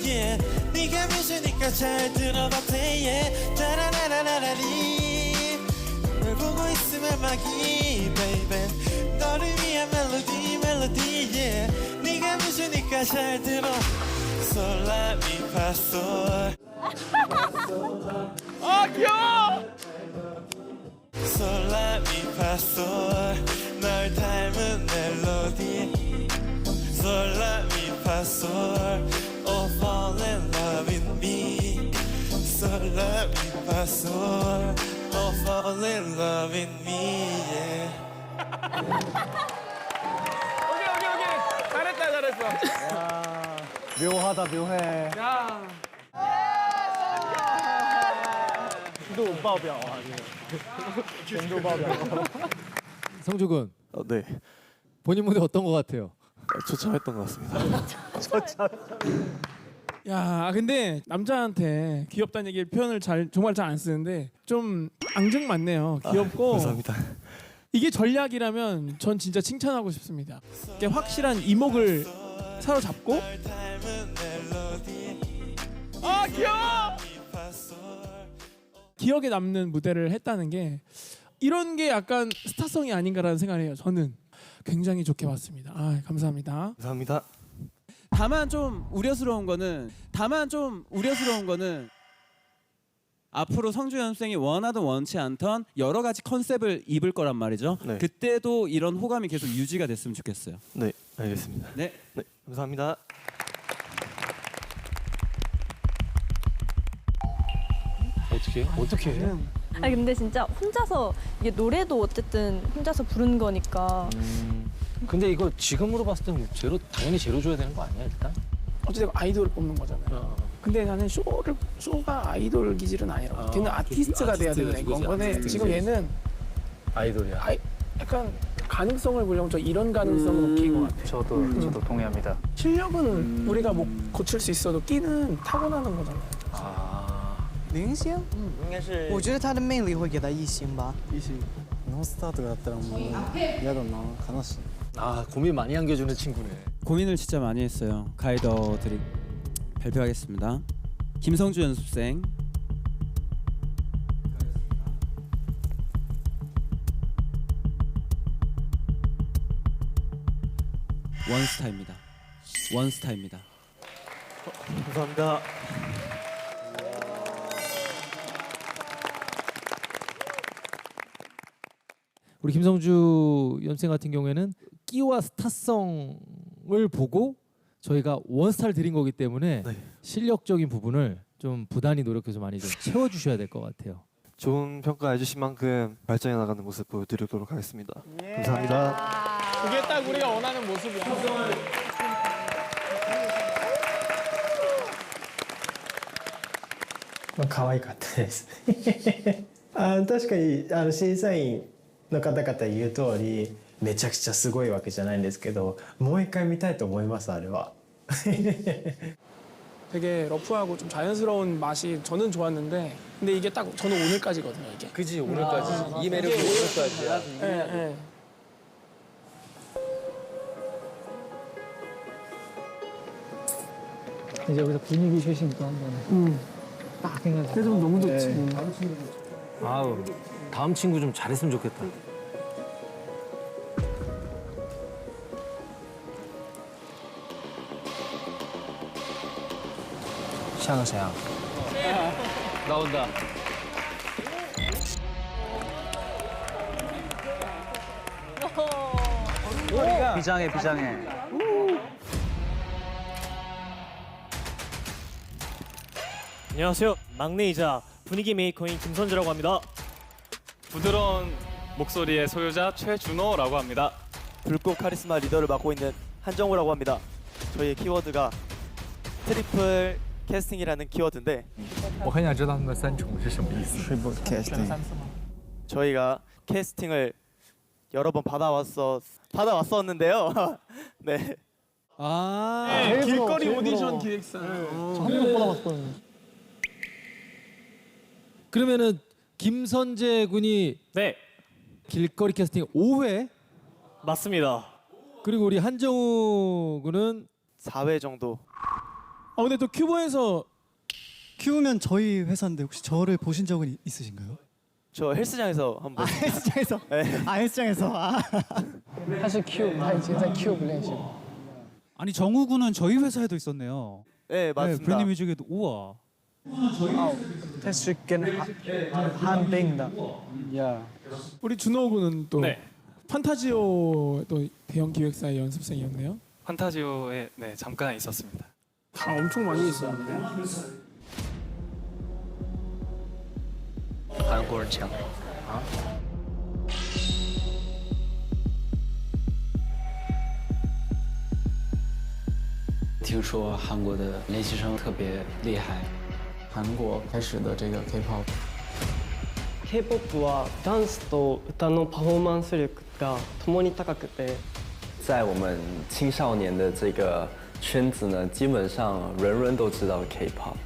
yeah 네가 뮤지니까 잘 들어봐 play yeah 따라라라라리 널 보고 있으면 막이 baby 너를 위한 멜로디 yeah 네가 뮤지니까 잘 들어 Sol la mi fa sol 아 귀여워! Sol la mi fa sol 널 닮은 멜로디 Sol la mi fa sol Oh fall in love with me Sol la mi fa sol Oh fall in love with me yeah 오케이. 잘했다. 묘하다 묘해. 도爆表啊，全都爆表。 성주군. 네. 본인 무대 어떤 것 같아요? 조참했던 것 같습니다. 야, 근데 남자한테 귀엽다는 얘기 표현을 정말 잘 안 쓰는데 좀 앙증맞네요. 귀엽고. 감사합니다. 이게 전략이라면 전 진짜 칭찬하고 싶습니다. 이게 확실한 이목을 사로잡고. 아 귀여워. 기억에 남는 무대를 했다는 게 이런 게 약간 스타성이 아닌가라는 생각을 해요. 저는 굉장히 좋게 봤습니다. 아, 감사합니다. 감사합니다. 다만 좀 우려스러운 거는 앞으로 성주 연습생이 원하든 원치 않던 여러 가지 컨셉을 입을 거란 말이죠. 네. 그때도 이런 호감이 계속 유지가 됐으면 좋겠어요. 네, 알겠습니다. 네, 감사합니다. 어떻게 해? 아니 근데 진짜 혼자서 이게 노래도 어쨌든 혼자서 부른 거니까. 근데 이거 지금으로 봤을 때는 당연히 제로 줘야 되는 거 아니야 일단? 어쨌든 아이돌을 뽑는 거잖아요. 근데 나는 쇼가 아이돌 기질은 아니라 걔는 아티스트가 돼야 되는 건데 지금 얘는 아이돌이야. 약간 가능성을 보려면 저 이런 가능성을 느낀 것 같아요. 저도 동의합니다. 실력은 우리가 뭐 고칠 수 있어도 끼는 타고나는 거잖아요. 明星？应该是我觉得他的魅力会给他一星吧。一星。ノンスターとかだったらもう嫌だな悲しい。 아 고민 많이 안겨주는 친구네. 고민을 진짜 많이 했어요. 가이더들이 발표하겠습니다. 김성주 연습생. 원스타입니다. 원스타입니다. 감사합니다. 우리 김성주 연생 같은 경우에는 끼와 스타성을 보고 저희가 원스타를 드린 거기 때문에 실력적인 부분을 좀 부단히 노력해서 많이 좀 채워주셔야 될 것 같아요. 좋은 평가 해주신 만큼 발전해 나가는 모습 보여드리도록 하겠습니다. 감사합니다. 그게 딱 우리가 원하는 모습이야. 可愛かったです確かに審査員の方々言う通りめちゃくちゃすごいわけじゃないんですけどもう一回見たいと思いますあれは 되게 러프하고 좀 자연스러운 맛이 저는 좋았는데 근데 이게 딱 저는 오늘까지거든요 이게. 그지 오늘까지 이 매력이 오늘까지야. 예. 이제 여기서 분위기 쉐싱도 한번 딱 해가지고. 그래서 너무 좋지. 아우 다음 친구 좀 잘했으면 좋겠다.像个谁啊？ 나온다. 비장해 비장해. 안녕하세요. 막내이자 분위기 메이커인 김선주라고 합니다. 부드러운 목소리의 소유자 최준호라고 합니다. 붉고 카리스마 리더를 맡고 있는 한정우라고 합니다. 저희의 키워드가 트리플 캐스팅이라는 키워드인데 我很想知道他们的三重是什么意思。 트리플 캐스팅. 저희가 캐스팅을 여러 번 받아왔었는데요. 네. 네, 길거리 오디션 기획사. 한번 받아봤거든요. 그러면은 김선재 군이 네 길거리 캐스팅 5회 맞습니다. 그리고 우리 한정우 군은 4회 정도. 근데 또 큐브에서 큐브면 저희 회사인데 혹시 저를 보신 적은 있으신가요? 저 헬스장에서 한번. 헬스장에서? 네. 헬스장에서. 他是 Cube， 他以前在 Cube 练习。 아니 정우 군은 저희 회사에도 있었네요. 네 맞습니다. 브랜드 뮤직에도 우와. 他是跟한빙的。 우리 준호 군은 또 네. 판타지오 또 대형 기획사의 연습생이었네요. 판타지오에 네 잠깐 있었습니다. 다 엄청 많이 있었는데. 韩国人强啊！ 아听说韩国的练习生特别厉害。韩国开始的这个 K-pop。 K-pop はダンスと歌のパフォーマンス力が共に高くて，在我们青少年的这个圈子呢，基本上人人都知道 K-pop。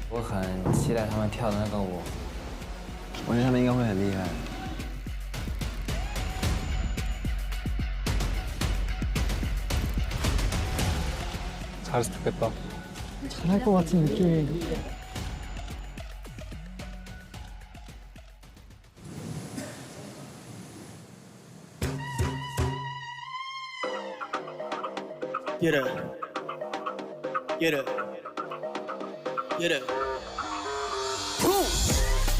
我很期待他们跳的那个舞，我觉得他们应该会很厉害。 잘했으면 좋겠다. 잘할 것 같은 느낌이. Get up. Get up. Get up. Boom.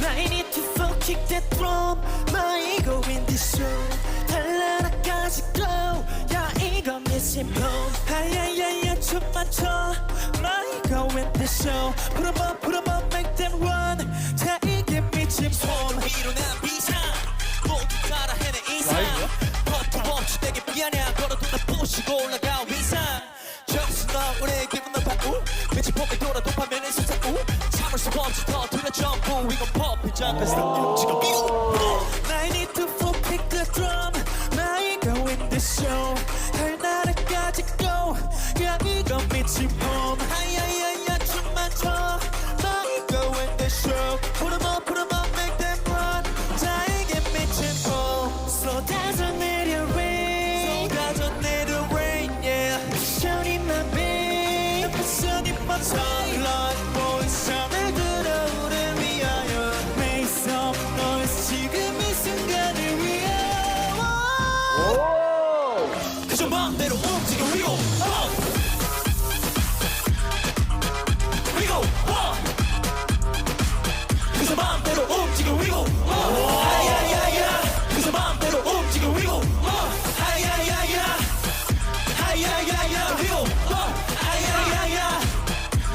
Now I need to full kick that drum. My ego in this show. 달라나까지 go. 야 이거 missing bone. 하야야야 춤만 춰. My ego in this show. Put 'em up, make them run. 자 이게 미친 폼. 위로 난 비상. 모두 따라 해내 이상. 버터 멈추 되게 미안해. 걸어도 나 부시고 올라가 위상. 정신 너 우리에게 문어파 우. 미친 폼이 돌아 도파민의 세상 우. 참을 수 없지 더 두려 점프. We gon' pop it jump and stop. 지금 I need to full kick the drum. My ego in this show. 할 나라까지 go. 야 이거 미친 폼. 하야야야 춤만 춰. My ego in this show. Put 'em up, make them run. 자 이게 미친 폼. 쏟아져 내려 rain. 쏟아져 내려 rain, yeah. Shining my beam. 패션이 뻗쳐. Blood boys, 날 들어오를 위하여. Make some noise. 지금 이 순간을 위하여. 그저 마음대로 움직여. We go. We go. 그저 마음대로 움직여. We go. 하야야야. 그저 마음대로 움직여. We go. 하야야야. 하야야야. We go. 하야야야.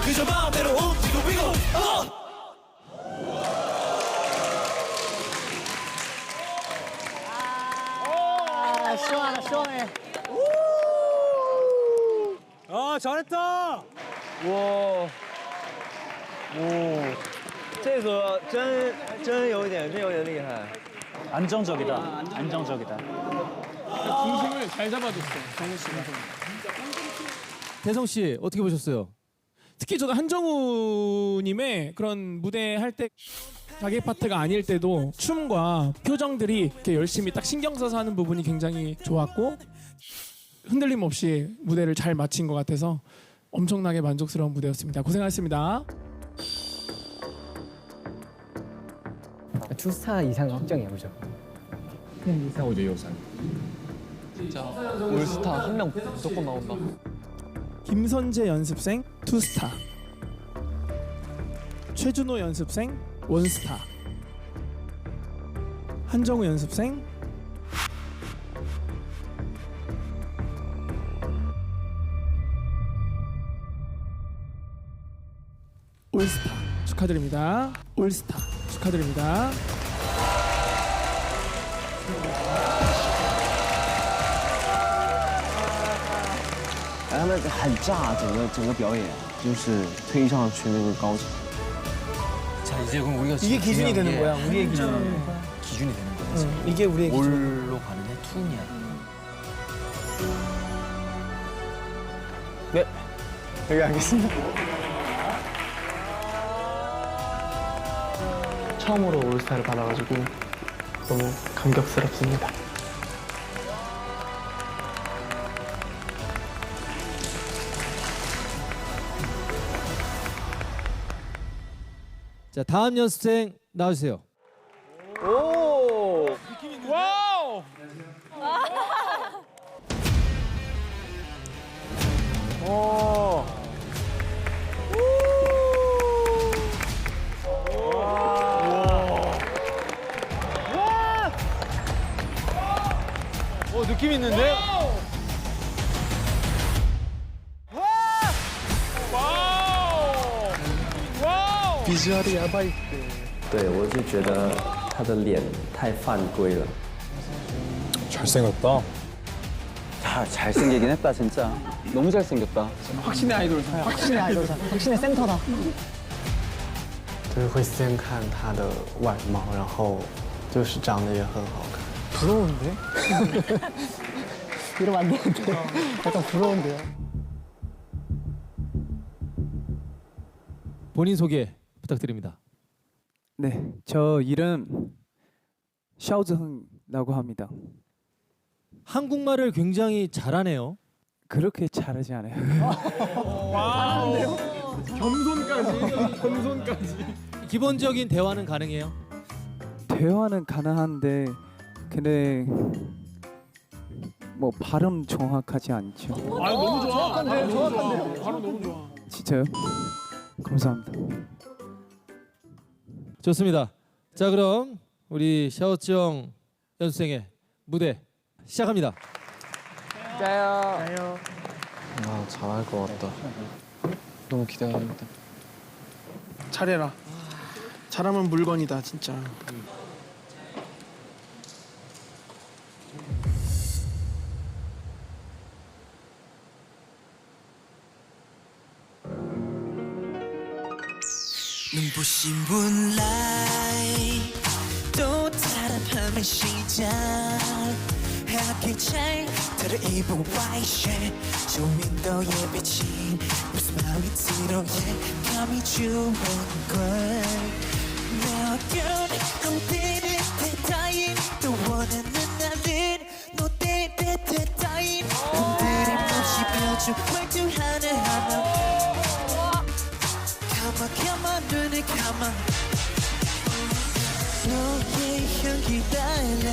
그저 마음대로 움직여. We go. 아, 시원하다, 시원해. 아 잘했다. 와, 오, 这个真有点厉害. 안정적이다. 안정적이다. 중심을 잘 잡아줬어, 정우 씨가. 대성 씨 어떻게 보셨어요? 특히 저도 한정우님의 그런 무대 할 때 자기 파트가 아닐 때도 춤과 표정들이 이렇게 열심히 딱 신경 써서 하는 부분이 굉장히 좋았고 흔들림 없이 무대를 잘 마친 것 같아서 엄청나게 만족스러운 무대였습니다. 고생하셨습니다. 투스타 이상 확정이야, 무조건. 이상 오죠, 요상. 진짜 올스타 한 명 무조건 나온다. 김선재 연습생 투스타, 최준호 연습생 원스타, 한정우 연습생 올스타 축하드립니다. 올스타 축하드립니다. 他们很炸，整个表演就是推上去那个高潮。 자 이제 그럼 우리가 이게 기준이 되는 거야, 우리의 기준. 기준이 되는 거야. 지금. 이게 우리의 기준. 올로 가는 애 툰이야. 네, 여기 하겠습니다. 처음으로 올스타를 받아가지고 너무 감격스럽습니다. 자 다음 연습생 나와주세요. 오! 와우! 오! 오 느낌 있는데? 비주얼이 야바이. 对，我就觉得他 他的脸太犯规了。 잘생겼다. 他的脸太犯规了。 잘생겼다. 他的脸太犯规了。 잘생겼다. 他的脸太犯规了。 잘생겼다. 他的脸太犯规了。 잘생겼다. 야, 잘생기긴 했다 진짜. 너무 잘생겼다. 확신의 아이돌상. 확신의 아이돌상. 확신의 센터다. 就是会先看他的外貌，然后就是长得也很好看。 부러운데? 이러면 안 되는데. 약간 부러운데요. 본인 소개 부탁드립니다. 네, 저 이름 샤오즈흥라고 합니다. 한국말을 굉장히 잘하네요. 그렇게 잘하지 않아요. 와우. 겸손까지. 기본적인 대화는 가능해요? 대화는 가능한데 근데 뭐 발음 정확하지 않죠. 아 너무 좋아. 정확한데요? 정확한데요? 바로 너무 좋아. 진짜요? 감사합니다. 좋습니다. 자 그럼 우리 샤오찌영 연수생의 무대 시작합니다. 짜요. 아 잘할 것 같다. 너무 기대됩니다. 잘해라. 잘하면 물건이다 진짜. 눈부신 moonlight 또 다른 밤의 시작 하얗게 잘 들어입은 white 조민도의 빛이 무슨 마음이 들어 감이 좋은 걸 내 어떤 한때를 대타임 또 원하는 나를 너 때문에 대타임 흔들림 없이 펴줘 말투 하나하나 Come on, 눈을 감아 너의 향기 달라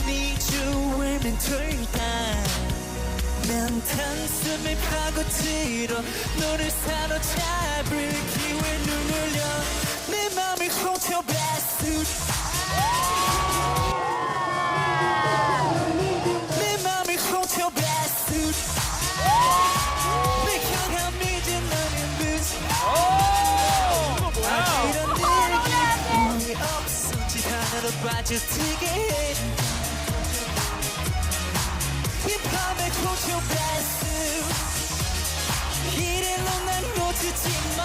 네 주위를 돌다 난 단숨에 파고들어 너를 사로잡을 기회 눈물려 내 맘을 훔쳐봤어 내 맘을 훔쳐봤어 내 향한 믿음 너는 듯이 이런 일이 없어 지 하나로 빠져들게 해 이 밤에 훔쳐봤어 이래로 난 놓치지 마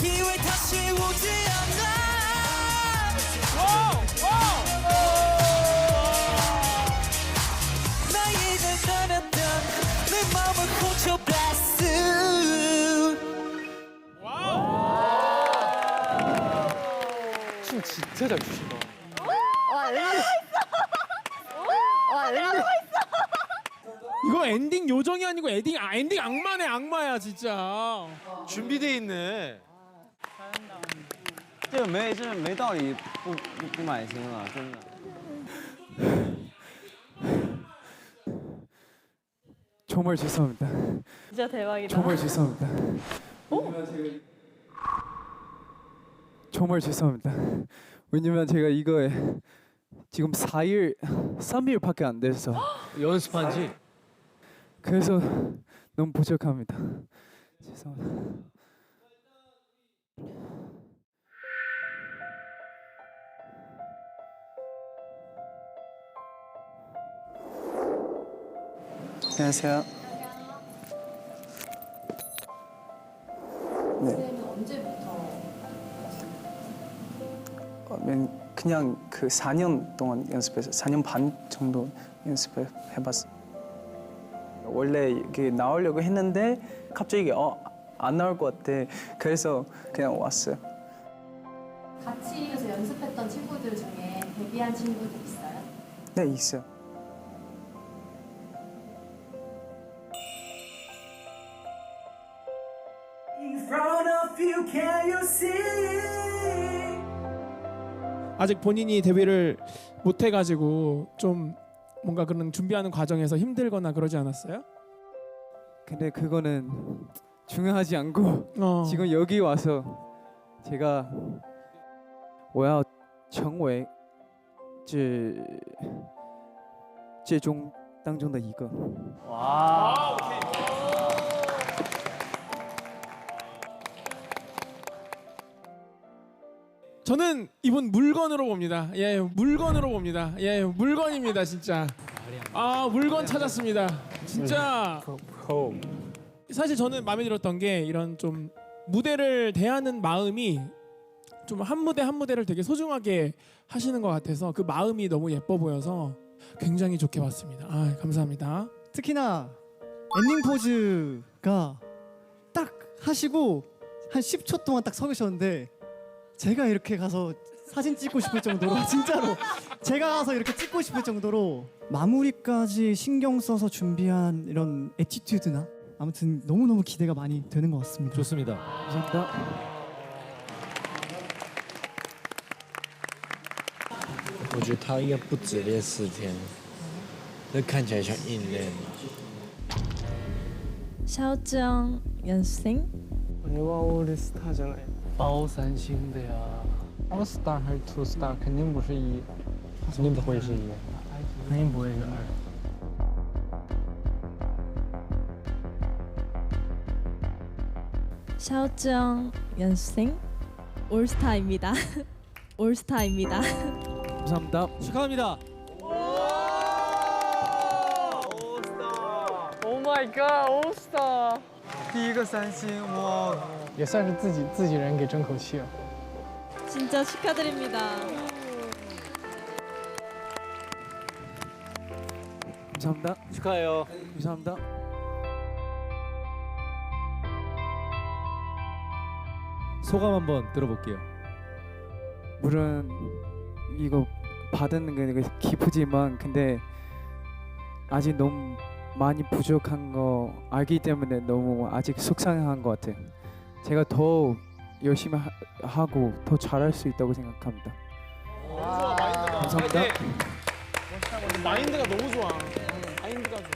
기회 다시 오지 않아 나에게 떠났던 내 마음을 훔쳐봤어 춤 진짜 잘 추신다. 와, 얼마나 와, 얼마나 이거 엔딩 요정이 아니고 엔딩 악마네 악마야 진짜. 준비돼 있네. 这没道理不买新了，真的。 정말 죄송합니다. 진짜 대박이다. 정말 죄송합니다. 정말 죄송합니다. 왜냐면 제가 이거에 지금 3일밖에 안 돼서 연습한 지? 그래서 너무 부족합니다. 죄송합니다. 안녕하세요. 네. 언제부터? 그냥 그 4년 동안 연습해서 4년 반 정도 연습을 해봤어요. 원래 이게 나오려고 했는데 갑자기 안 나올 것 같아. 그래서 그냥 왔어요. 같이 해서 연습했던 친구들 중에 데뷔한 친구들 있어요? 네, 있어요. 아직 본인이 데뷔를 못 해가지고 좀 뭔가 그런 준비하는 과정에서 힘들거나 그러지 않았어요? 근데 그거는 중요하지 않고 지금 여기 와서 제가 我要成为这中当中的一个。 와. 저는 이분 물건으로 봅니다. 예, 물건으로 봅니다. 예, 물건입니다, 진짜. 아, 물건 찾았습니다. 진짜. 사실 저는 마음에 들었던 게 이런 좀 무대를 대하는 마음이 좀 한 무대 한 무대를 되게 소중하게 하시는 것 같아서 그 마음이 너무 예뻐 보여서 굉장히 좋게 봤습니다. 아, 감사합니다. 특히나 엔딩 포즈가 딱 하시고 한 10초 동안 딱 서 계셨는데 제가 이렇게 가서 사진 찍고 싶을 정도로 진짜로 제가 가서 이렇게 찍고 싶을 정도로 마무리까지 신경 써서 준비한 이런 애티튜드나 아무튼 너무너무 기대가 많이 되는 것 같습니다. 좋습니다. 감사합니다. 我觉得他应该不止练4天，这看起来像硬练。 샤오정 연습생? 아니와 올스타잖아요. 包3星的呀。All Star 还是 Two Star？ 肯定不是1，肯定不会是1，肯定不会是2。 샤오정 연습생? 올스타입니다. 올스타입니다. 감사합니다. 축하합니다. Oh my god, All Star！ 第一个3星，哇，也算是自己人给争口气了。 진짜 축하드립니다. 감사합니다. 축하해요. 감사합니다. 소감 한번 들어볼게요. 물론 이거 받은 게 기쁘지만 근데 아직 너무 많이 부족한 거 알기 때문에 너무 아직 속상한 것 같아요. 제가 더 열심히 하고 더 잘할 수 있다고 생각합니다. 감사합니다. 마인드가 너무 좋아. 마인드가 좋아.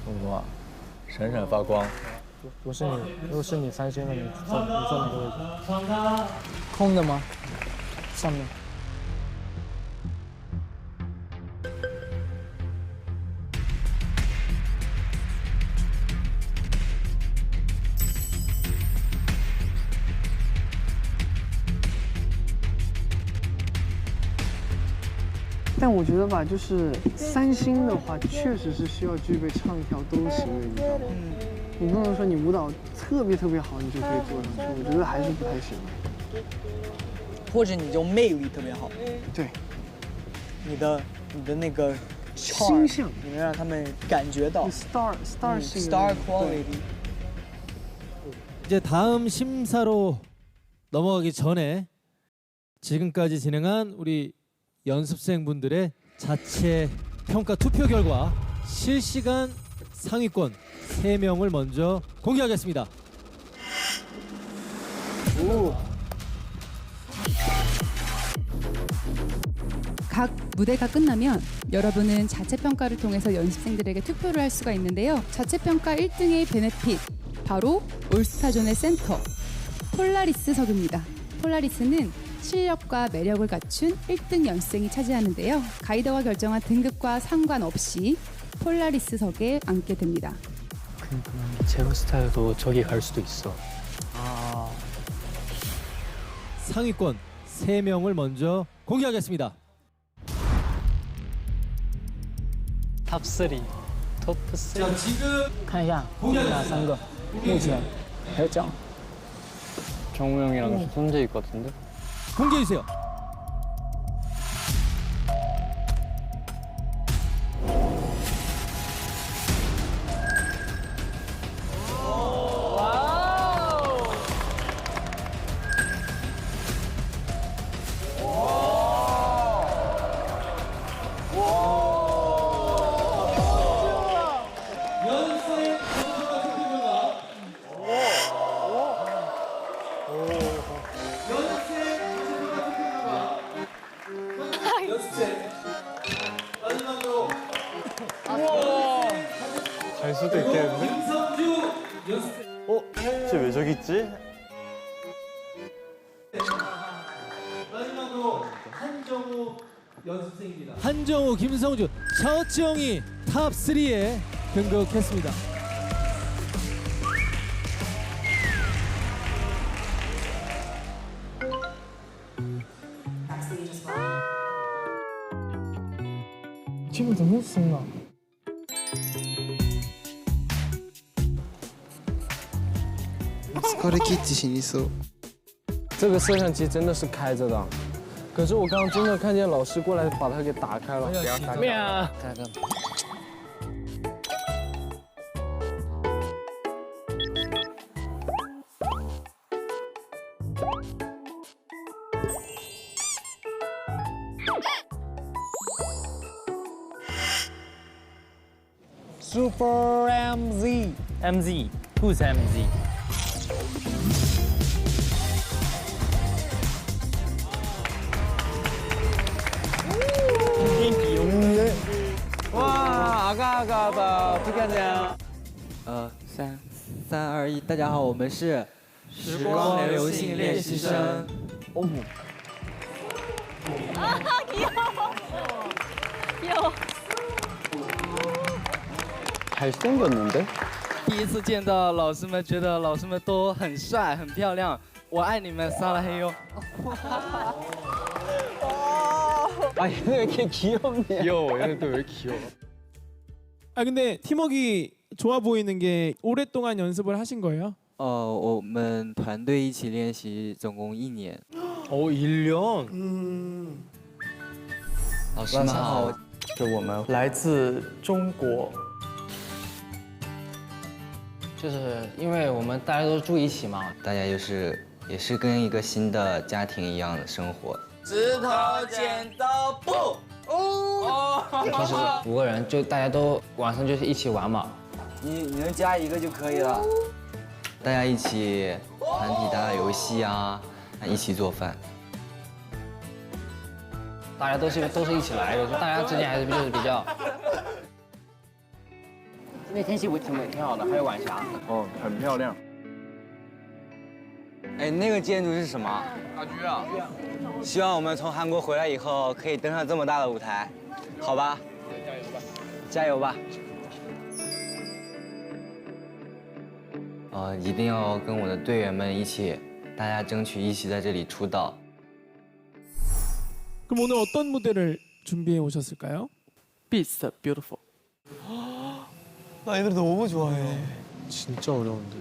什么？闪闪发光。不是你，如果是你3星了，你坐哪个位置？空的吗？上面。 但我觉得吧，就是3星的话，确实是需要具备唱跳都行的，你知道吗？你不能说你舞蹈特别好，你就可以做上去，我觉得还是不太行。或者你就魅力特别好，对，你的那个形象，你能让他们感觉到 star star quality。 이제 다음 심사로 넘어가기 전에 지금까지 진행한 우리 연습생분들의 자체 평가 투표 결과 실시간 상위권 3명을 먼저 공개하겠습니다. 각 무대가 끝나면 여러분은 자체 평가를 통해서 연습생들에게 투표를 할 수가 있는데요. 자체 평가 1등의 베네핏, 바로 올스타존의 센터 폴라리스석입니다. 폴라리스는 실력과 매력을 갖춘 1등 연습생이 차지하는데요. 가이드가 결정한 등급과 상관없이 폴라리스석에 앉게 됩니다. 제로스타에도 저기 갈 수도 있어. 상위권 3명을 먼저 공개하겠습니다. Top 3, Top 3。 자, 지금 看一下哪3个？目前还有奖。 정우 형이랑 손재일 것 같은데? 공개해 주세요. 갈 수도 있겠는데? 쟤왜 저기 있지? 마지막으로 한정우 연습생입니다. 한정우, 김성주, 샤오치영이 탑 3에 등극했습니다. 팀怎么松了？疲れ切って死にそう。这个摄像机真的是开着的，可是我刚刚真的看见老师过来把它给打开了。喵。Super MZ。 MZ. Who's MZ? 인기 없네. 와, 아가아가다. 어떻게 하냐? 3、2、1，大家好，我们是时光流行练习生。哦。 아 귀여워. 귀여워. 잘생겼는데? 第一次见到老师们，觉得老师们都很帅、很漂亮。我爱你们，撒拉嘿哟！ 아 얘네 왜 이렇게 귀엽냐? 귀여워. 얘네 또 왜 이렇게 귀여워? 아 근데 팀워크 좋아 보이는 게 오랫동안 연습을 하신 거예요? 我们团队一起练习总共1年。哦，1년。老师们好，就我们来自中国。 就是因为我们大家都住一起嘛，大家也是跟一个新的家庭一样的生活。石头剪刀布。哦。平时5个人就大家都晚上就是一起玩嘛。你能加1个就可以了。大家一起团体打打游戏啊，一起做饭。大家都是一起来的，大家之间还是就是比较。 今天天气挺好的，还有晚霞。哦，很漂亮。哎，那个建筑是什么？大剧啊。希望我们从韩国回来以后可以登上这么大的舞台，好吧？加油吧！加油吧！一定要跟我的队员们一起，大家争取一起在这里出道。 그럼 오늘 어떤 무대를 준비해 오셨을까요? Beats Beautiful. 나 이 노래 너무 좋아해. 진짜 어려운데.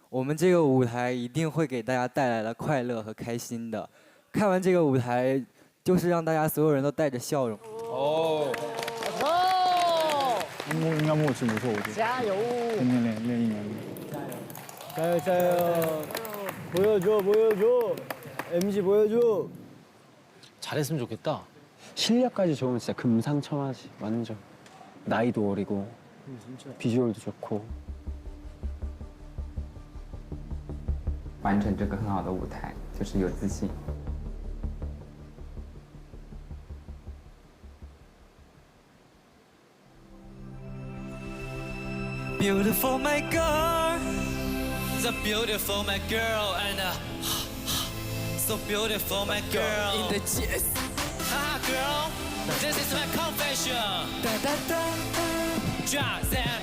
我们这个舞台一定会给大家带来了快乐和开心的。看完这个舞台，就是让大家所有人都带着笑容。哦。应该默契不错，我觉得。加油！天天练1年。加油加油！ 보여줘. MG 보여줘. 잘했으면 좋겠다. 실력까지 좋으면 진짜 금상첨화지 완전. 나이도 어리고 비주얼도 좋고 完成这个很好的舞台，就是有自信。 Beautiful my girl, the beautiful my girl, and so beautiful my girl. In the chest, girl, this is my confession.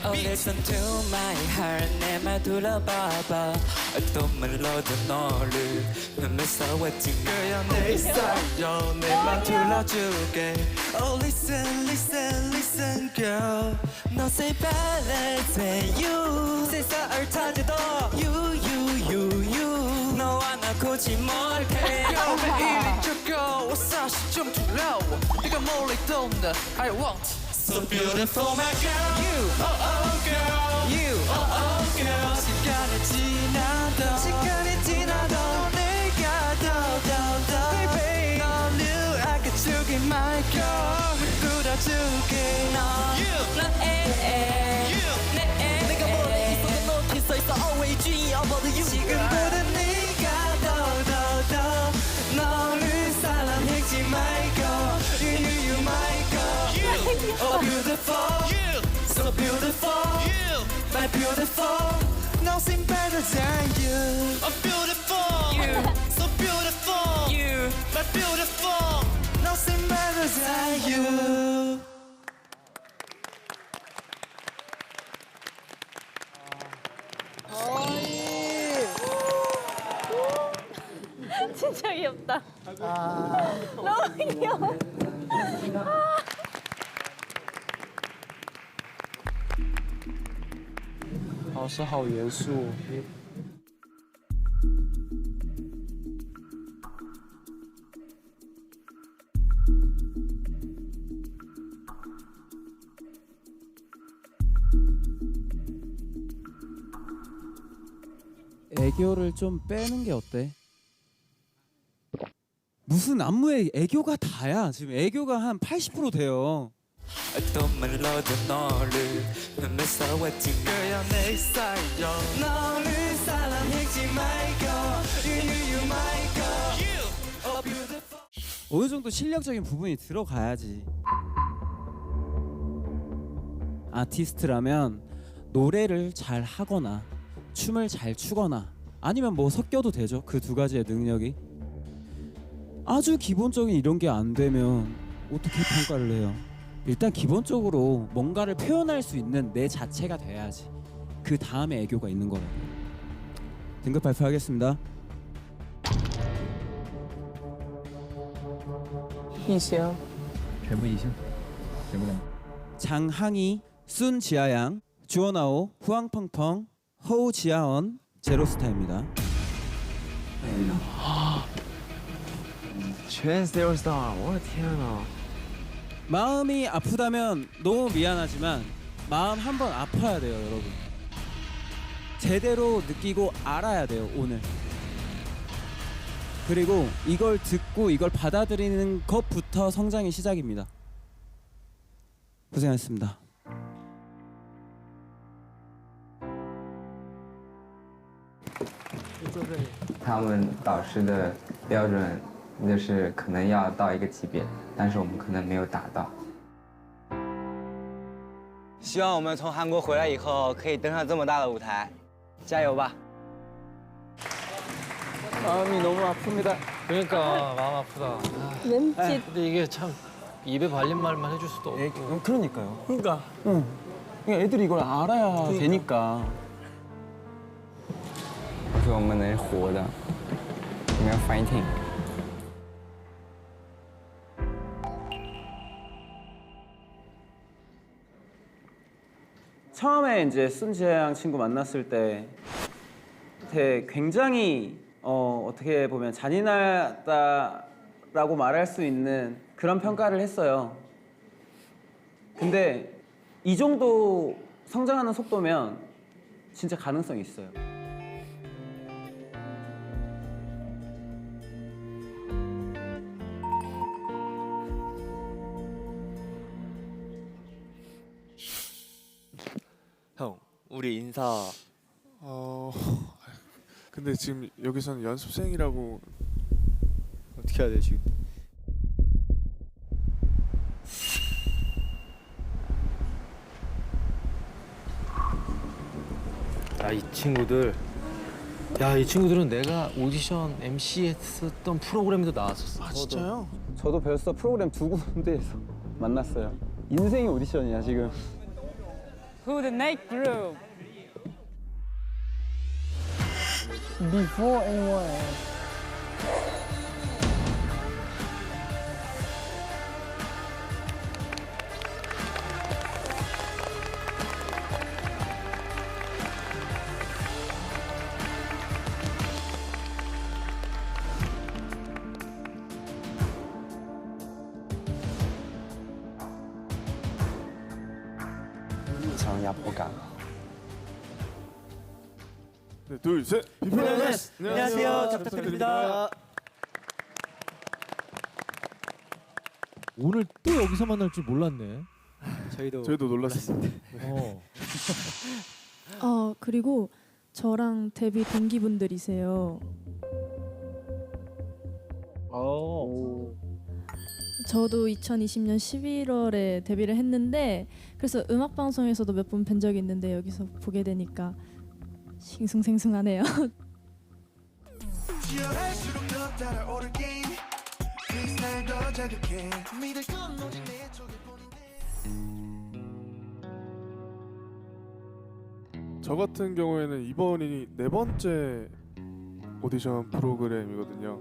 Oh, listen to my heart, 내 말 들어봐봐. 어떤 말로도 너를 무서워진 거야 내 사랑, 내 말 들어줄게. Oh, listen, listen, listen, girl. 너 say bad, say you. 세상을 타지도 you. 너와 나 굳이 뭘 해? 매일이 즐거워, 사실 좀 두려워. 네가 뭘 해도 I want. So beautiful, my girl. You, oh girl. You, oh girl. 시간이 지나도 내가 더 baby. 너를 아껴 줄게, my girl. 끌어줄게. 내가 머리 속에 놓긴 써있어 always dream about you. 지금보다 네가 더 너를 사랑했지, my girl. You, my girl. Oh beautiful, so beautiful, my beautiful, nothing better than you. Oh beautiful, so beautiful, my beautiful, nothing better than you. 진짜 귀엽다. 너무 귀여워. 老师好严肃。 애교를 좀 빼는 게 어때? 무슨 안무에 애교가 다야. 지금 애교가 한 80% 돼요. 어떤 말로도 너를 맴매서왔지 그야 내 사이로 너를 사랑했지 말고 You my girl Oh beautiful 어느 정도 실력적인 부분이 들어가야지. 아티스트라면 노래를 잘 하거나 춤을 잘 추거나 아니면 뭐 섞여도 되죠. 그 두 가지의 능력이. 아주 기본적인 이런 게 안 되면 어떻게 평가를 해요? 일단 기본적으로 뭔가를 표현할 수 있는 내 자체가 돼야지. 그 다음에 애교가 있는 거라고. 등급 발표하겠습니다. 异星，全部异星，全部两。 장항이, 순지아양, 주원아오, 후앙펑펑, 허우지아언, 제로스타입니다. 全 Zero Star， 我的天哪！ 마음이 아프다면 너무 미안하지만 마음 한번 아파야 돼요, 여러분. 제대로 느끼고 알아야 돼요, 오늘. 그리고 이걸 듣고 이걸 받아들이는 것부터 성장의 시작입니다. 고생하셨습니다. 他们导师的标准就是可能要到一个级别，但是我们可能没有达到。希望我们从韩国回来以后可以登上这么大的舞台，加油吧！ 마음이 너무 아픕니다. 그러니까 마음 아프다. 왠지. 근데 이게 참 입에 발린 말만 해줄 수도 없고. 그러니까요. 그러니까. 응. 그러니까 애들이 이걸 알아야 되니까. 是我们能活的，我们要 fighting。 처음에 이제 순지양 친구 만났을 때 굉장히 어떻게 보면 잔인하다라고 말할 수 있는 그런 평가를 했어요. 근데 이 정도 성장하는 속도면 진짜 가능성이 있어요. 형, 우리 인사. 근데 지금 여기서는 연습생이라고 어떻게 해야 돼 지금? 야, 이 친구들. 야, 이 친구들은 내가 오디션 MC 했었던 프로그램에도 나왔었어. 아, 진짜요? 저도 벌써 프로그램 두 군데에서 만났어요. 인생이 오디션이야 지금. Who the night group? Before anyone. 네, 둘, 셋. 비플레스. 안녕하세요. 잘 부탁드립니다. 오늘 또 여기서 만날 줄 몰랐네. 저희도 놀랐습니다. 그리고 저랑 데뷔 동기분들이세요. 저도 2020년 11월에 데뷔를 했는데 그래서 음악 방송에서도 몇 번 뵌 적이 있는데 여기서 보게 되니까 싱숭생숭하네요. 저 같은 경우에는 이번이 4번째 오디션 프로그램이거든요.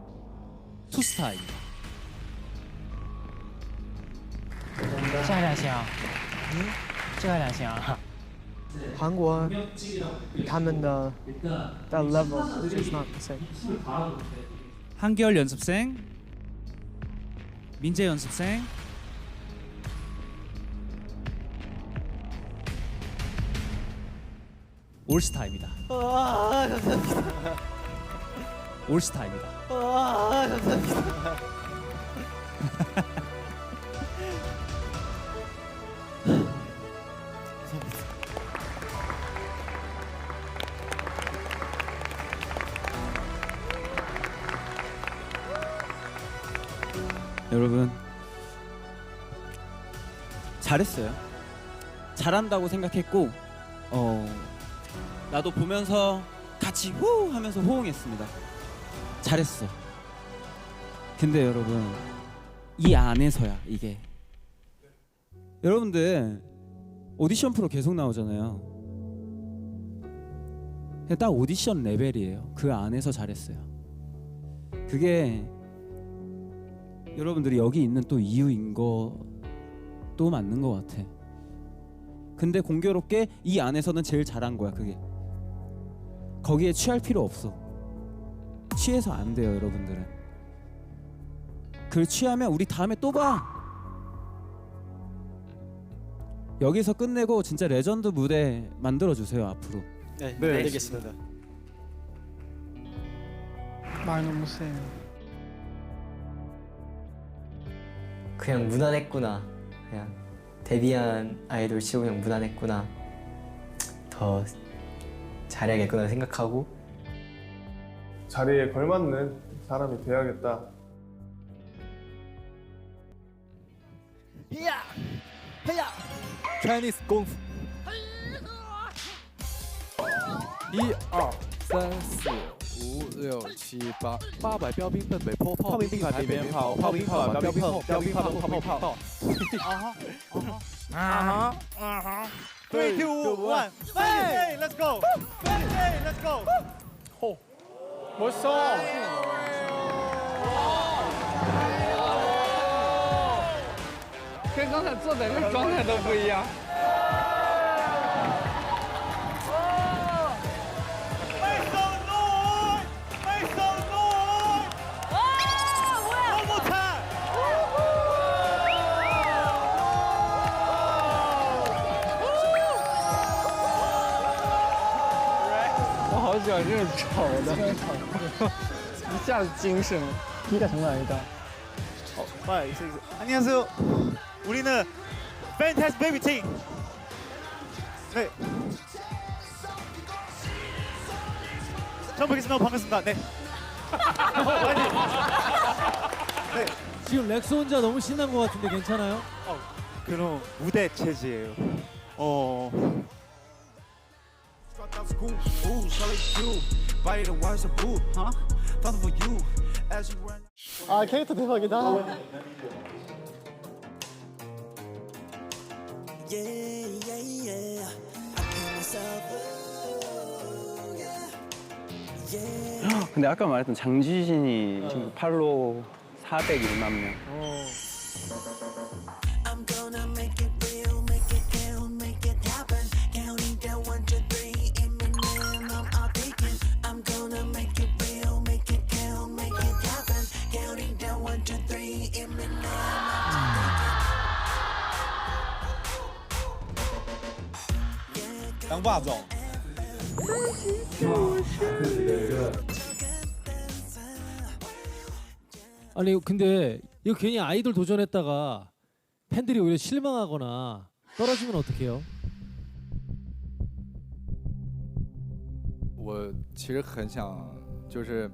투스타입니다. 这还两行啊？这还两行啊？韩国他们的 level is not the same. 한결 연습생, 민재 연습생, 올스타입니다. 올스타입니다. 여러분 잘했어요. 잘한다고 생각했고 나도 보면서 같이 후 하면서 호응했습니다. 잘했어. 근데 여러분 이 안에서야 이게 여러분들 오디션 프로 계속 나오잖아요. 그냥 딱 오디션 레벨이에요. 그 안에서 잘했어요. 그게 여러분들이 여기 있는 또 이유인 것도 맞는 것 같아. 근데 공교롭게 이 안에서는 제일 잘한 거야. 그게 거기에 취할 필요 없어. 취해서 안 돼요 여러분들은. 그걸 취하면 우리 다음에 또 봐. 여기서 끝내고 진짜 레전드 무대 만들어주세요 앞으로. 네, 알겠습니다. 말 너무 세요. 그냥 무난했구나. 그냥 데뷔한 아이돌 치고 그냥 무난했구나. 더 잘해야겠구나 생각하고 자리에 걸맞는 사람이 돼야겠다. 헤야, 헤야, Chinese 功夫。1、2、3、4、5、6、7、8，800标兵奔北坡，炮兵并排北边跑，炮兵炮，标兵炮，标兵炮，炮兵炮。3、2、1，飞 ，Let's go， 飞 ，Let's go。哦，멋있어。跟刚才坐在那状态都不一样。我好喜欢这种吵的，一下子精神，피가 장난 아니다. 빨리 안녕하세요. 우리는 Fantastic Baby Team. 네. 처음 뵙겠습니다. 반갑습니다. 네. 네. 지금 렉스 혼자 너무 신난 것 같은데 괜찮아요? 그럼 무대 체질이에요. 아 캐릭터 대박이다. 근데 아까 말했던 장지진이 지금 팔로우 401만 명. 양바정. 아니 근데 이거 괜히 아이돌 도전했다가 팬들이 오히려 실망하거나 떨어지면 어떡해요? 我其实很想，就是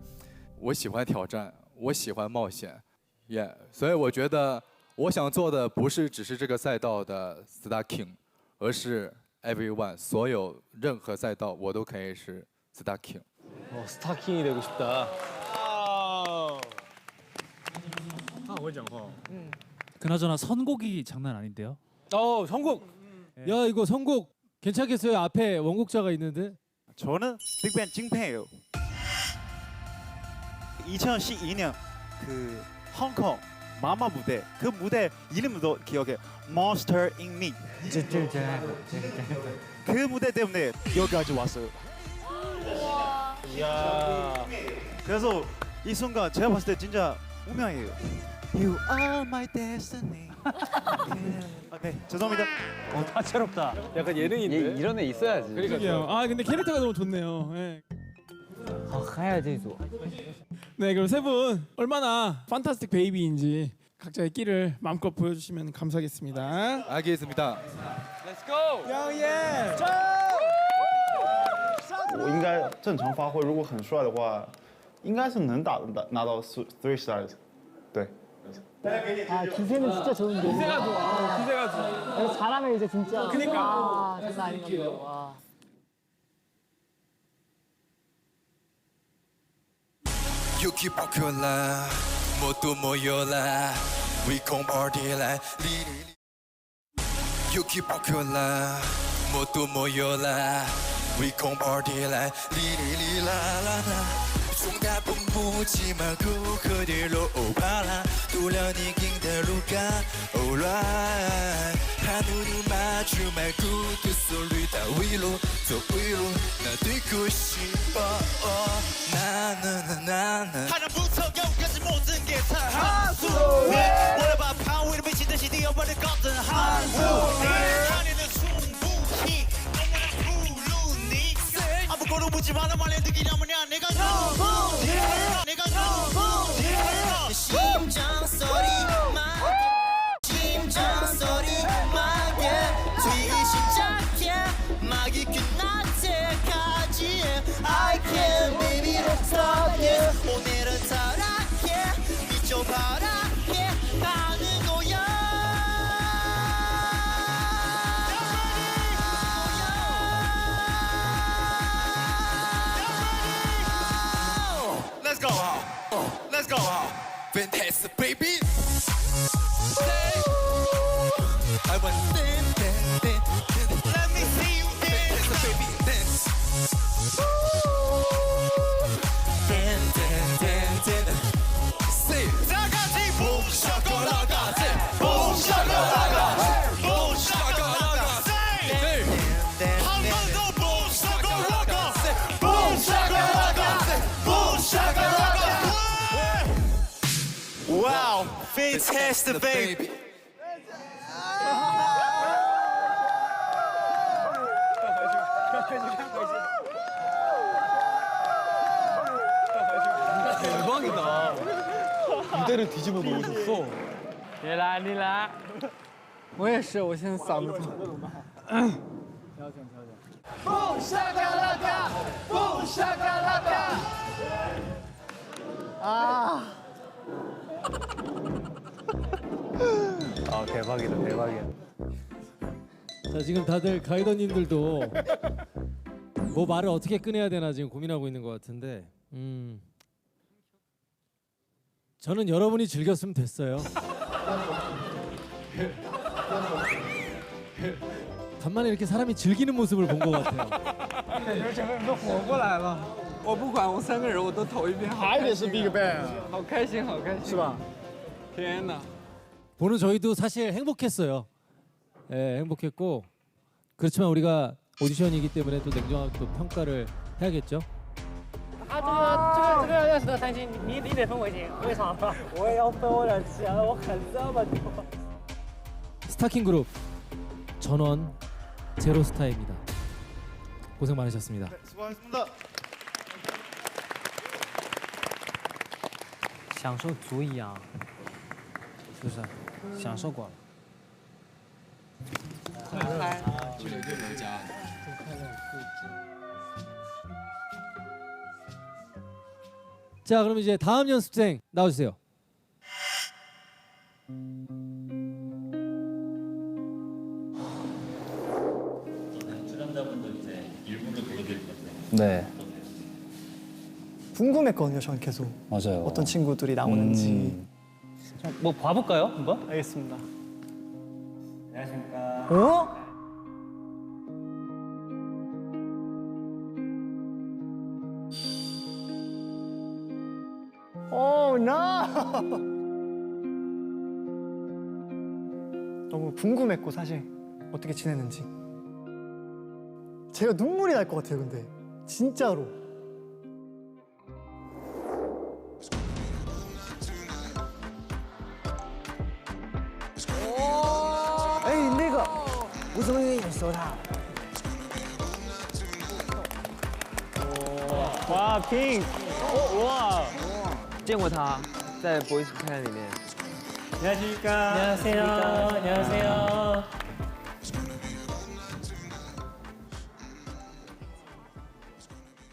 我喜欢挑战，我喜欢冒险，所以我觉得我想做的不是只是这个赛道的 Star King， 而是 everyone 所有任何赛道我都可以是 Star King。 스타킹이 되고 싶다. 왜讲话? 그나저나 선곡이 장난 아닌데요. 선곡. 야 이거 선곡 괜찮겠어요? 앞에 원곡자가 있는데. 저는 빅뱅 찐팬이에요. 2012년 그 홍콩 마마 무대 그 무대 이름도 기억해. Monster in Me. 그 무대 때문에 여기까지 왔어요. 이야. 그래서 이 순간 제가 봤을 때 진짜 운명이에요. You are my destiny. 네, 죄송합니다. 다채롭다. 약간 예능인데. 이런 애 있어야지. 그러게요. 아 근데 캐릭터가 너무 좋네요. 네. 好嗨啊这组！ 네, 그럼 세 분 얼마나 판타스틱 베이비인지 각자의 끼를 마음껏 보여주시면 감사하겠습니다. 알겠습니다. Let's go. 我应该正常发挥，如果很帅的话，应该是能拿到3 stars。对。 아 기세는 진짜 좋은데. 기세가 좋아. 기세가 좋아. 잘하면 이제 진짜. 그러니까. 아, 장난 아닌 건데. 와. 유키 popular 모두 모여라 We come party like 리리 유키 popular 모두 모여라 We come party like 리리리라라라 정답은 묻지 말고 그대로 오바라 돌려니 킹대로 가 alright 하늘을 마주 말고 두 소리 다 위로 저 위로 나 뛰고 싶어 나는 하늘부터 겨우까지 모든 게 다 한수 What about power 미친 듯이 뛰어버릴 것들 한수 하늘은 충분히 너무나 푸르니 아무것도 묻지 마라 말해 느끼냐면야 내가 누구지 내가 누구지 심장 소리만 심장 소리만 뒤 시작해 막이 끝날 때까지 I can't baby don't stop it 오늘은 사랑해 미쳐바라게 하는 거야 Let's go Let's go Fantastic baby I want to dance Let me see you dance baby dance dance Say 다 같이 boom shakalaka boom shakalaka boom shakalaka say 한 번 더 boom shakalaka boom shakalaka boom shakalaka Wow fantastic baby 대박이다. 무대를 뒤집어 놓으셨어. 你来，你来。我也是，我现在嗓子疼。调整调整。蹦沙嘎拉嘎，蹦沙嘎拉嘎。啊。 아 대박이다 대박이야. 자 지금 다들 가이더님들도 뭐 말을 어떻게 꺼내야 되나 지금 고민하고 있는 것 같은데 저는 여러분이 즐겼으면 됐어요. 간만에 이렇게 사람이 즐기는 모습을 본 것 같아요. 整个人都活过来了。我不管，我3个人我都投一遍。还得是 BigBang， 好开心，好开心，是吧？天哪！ 보는 저희도 사실 행복했어요. 예, 행복했고 그렇지만 우리가 오디션이기 때문에 또 냉정하게 또 평가를 해야겠죠. 啊，这个要是得3星，你得分我星，为啥？我也要分我点钱，我很这么多。 스타킹 그룹 전원 제로스타입니다. 고생 많으셨습니다. 네, 수고하셨습니다. 享受足一样，是不是？享受过了。快嗨！去了就回家。 자, 그럼 이제 다음 연습생 나와주세요. 출연자분들 이제 일부를 보여드릴 건데. 네. 궁금했거든요, 전 계속. 맞아요. 어떤 친구들이 나오는지. 뭐 봐볼까요, 한번? 알겠습니다. 안녕하십니까. 어? no. 너무 궁금했고 사실 어떻게 지냈는지. 제가 눈물이 날 것 같아요. 근데 진짜로.哎，那个，吴宗宪也说他。哇，Pink，哇，见过他，在 Boys Planet 里面。 안녕하십니까. 안녕하세요. 안녕하세요.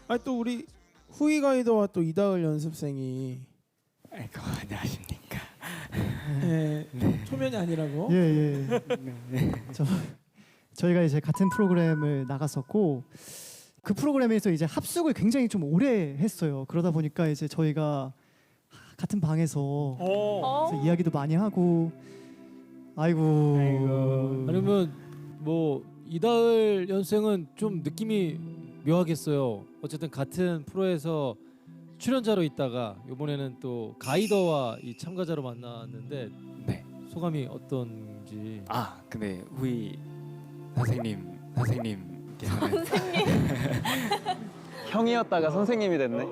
아 또 우리 후이 가이더와 또 이다을 연습생이. 아이고 안녕하십니까. 네. 초면이 아니라고? 예. 네. 저희가 이제 같은 프로그램을 나갔었고 그 프로그램에서 이제 합숙을 굉장히 좀 오래 했어요. 그러다 보니까 이제 저희가 같은 방에서 그래서 이야기도 많이 하고 아이고. 아니면 뭐 이다을 연생은 좀 느낌이 묘하겠어요. 어쨌든 같은 프로에서 출연자로 있다가 이번에는 또 가이더와 이 참가자로 만났는데 네. 소감이 어떤지. 아 근데 후이 선생님께서는 형이었다가 선생님이 됐네.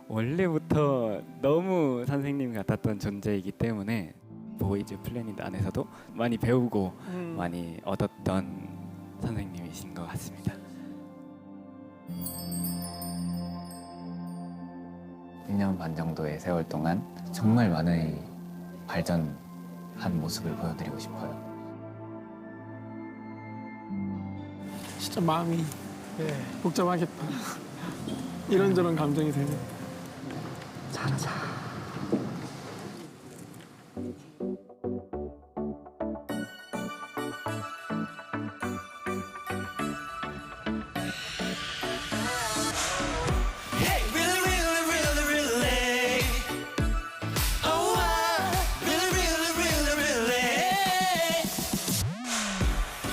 원래부터 너무 선생님 같았던 존재이기 때문에 보이즈 플래닛 안에서도 많이 배우고 많이 얻었던 선생님이신 것 같습니다. 1년 반 정도의 세월 동안 정말 많은 발전한 모습을 보여드리고 싶어요. 진짜 마음이 복잡하겠다. 이런저런 감정이 되네. 잘하자. Hey, really, really, really, really. Oh, really, really, really, really.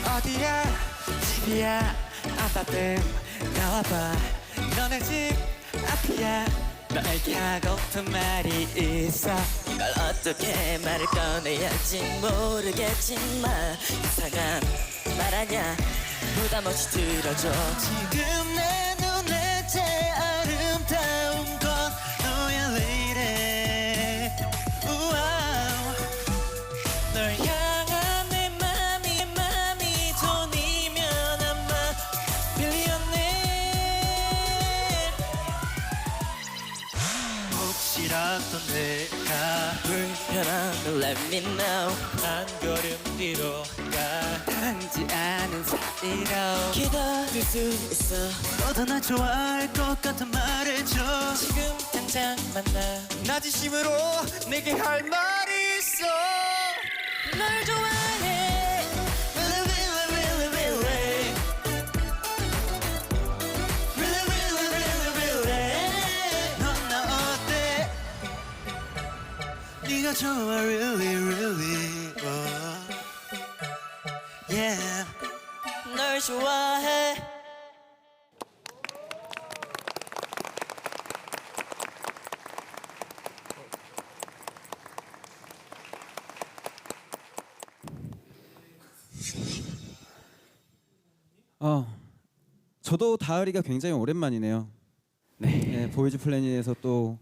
어디야, 집이야, 아파트 나와봐. 너네 집 앞이야. 너에게 하고픈 말이 있어. 이걸 어떻게 말을 꺼내야지 모르겠지만 이상한 말 아냐. 부담 없이 들어줘. 지금 내 눈에 제일 아름다운 건 너야 lady. 우와우. 널 향한 내 맘이 돈이면 아마 빌리언네. 혹시라도 내가 불편하면 let me know. 한 걸음 뒤로 가. 닿지 않은 사이로 기다릴 수 있어. 너도 날 좋아할 것 같은 말해줘. 지금 당장 만나. 나 진심으로 내게 할 말이 있어. 널 좋아해. Really, really, really, really. Really, really, really, really. 넌 나 어때? 네가 좋아 really, really. Yeah. 널 좋아해. 저도 다을이가 굉장히 오랜만이네요. 네, 보이즈 플래닛에서 또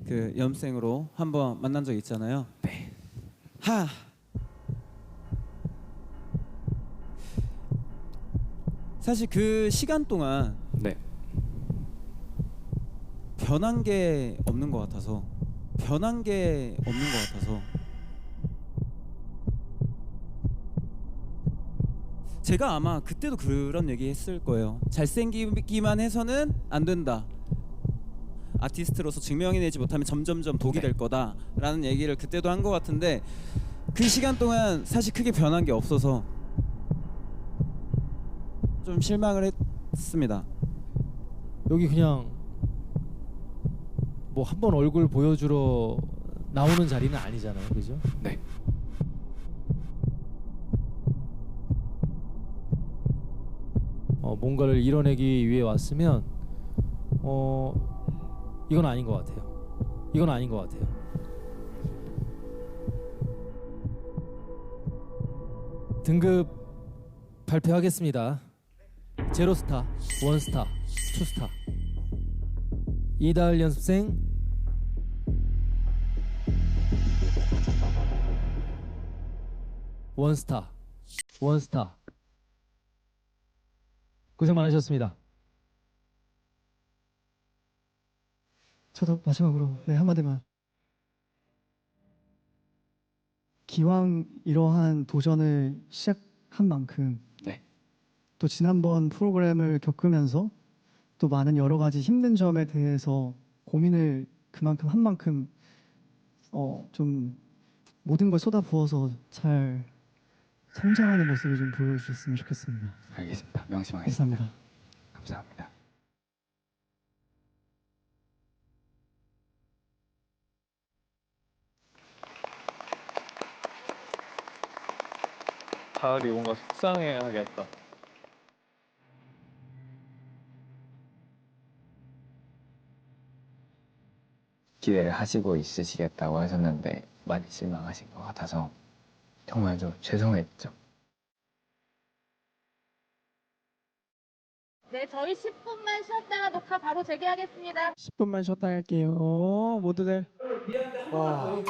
그 연생으로 한번 만난 적 있잖아요. 네. 사실 그 시간 동안 네. 변한 게 없는 것 같아서 제가 아마 그때도 그런 얘기 했을 거예요. 잘생기기만 해서는 안 된다. 아티스트로서 증명해내지 못하면 점점점 독이 될 거다라는 얘기를 그때도 한 것 같은데 그 시간 동안 사실 크게 변한 게 없어서 좀 실망을 했습니다. 여기 그냥 뭐 한 번 얼굴 보여주러 나오는 자리는 아니잖아요, 그죠? 네. 뭔가를 이뤄내기 위해 왔으면 이건 아닌 것 같아요. 등급 발표하겠습니다. 제로스타, 원스타, 투스타. 이달 연습생 원스타. 고생 많으셨습니다. 저도 마지막으로 한마디만. 기왕 이러한 도전을 시작한 만큼 또 지난번 프로그램을 겪으면서 또 많은 여러 가지 힘든 점에 대해서 고민을 그만큼 한 만큼 좀 모든 걸 쏟아부어서 잘 성장하는 모습을 좀 보여주셨으면 좋겠습니다. 알겠습니다. 명심하겠습니다. 감사합니다. 감사합니다. 가을이 뭔가 속상해하겠다. 기대를 하시고 있으시겠다고 하셨는데 많이 실망하신 것 같아서 정말 좀 죄송했죠. 네, 저희 10분만 쉬었다가 녹화 바로 재개하겠습니다. 10분만 쉬었다 할게요. 모두들. 와.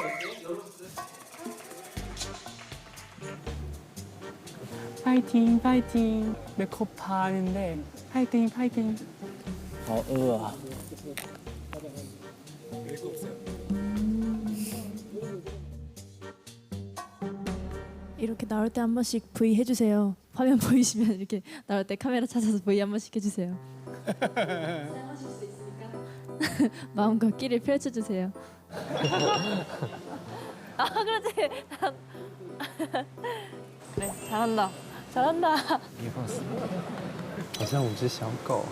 파이팅 파이팅. 메이크업 다 하는데 파이팅 파이팅. 으아. 이렇게 나올 때 한 번씩 V 해주세요. 화면 보이시면 이렇게 나올 때 카메라 찾아서 V 한 번씩 해주세요. 마음껏 끼를 펼쳐주세요. 아 그렇지. 그래 잘한다. 잘한다. 好像五只小狗。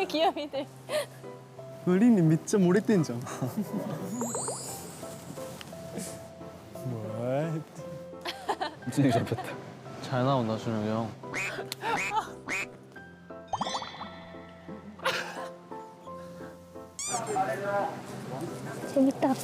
귀염이들. 우리는 진짜 오래된잖아. 준혁이 잡혔다. 잘 나온다 준혁이 형. 재밌다.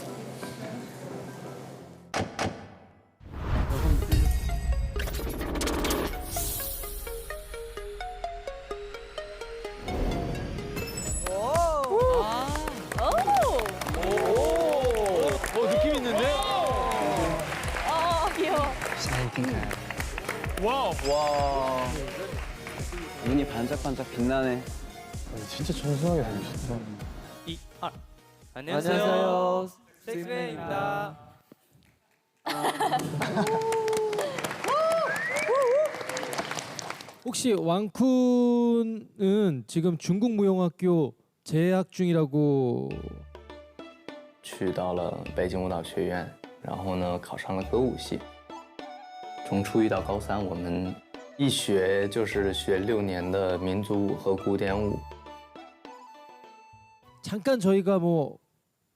느낌 있는데? 귀여워. 와우. 와. 눈이 반짝반짝 빛나네. 진짜 청순하게 생기셨다. 1, 2. 안녕하세요. 섹스맨입니다. 혹시 왕쿤은 지금 중국 무용학교 재학 중이라고 去到了北京舞蹈学院，然后呢考上了歌舞系。从初一到高三，我们一学就是学6年的民族舞和古典舞。 잠깐 저희가 뭐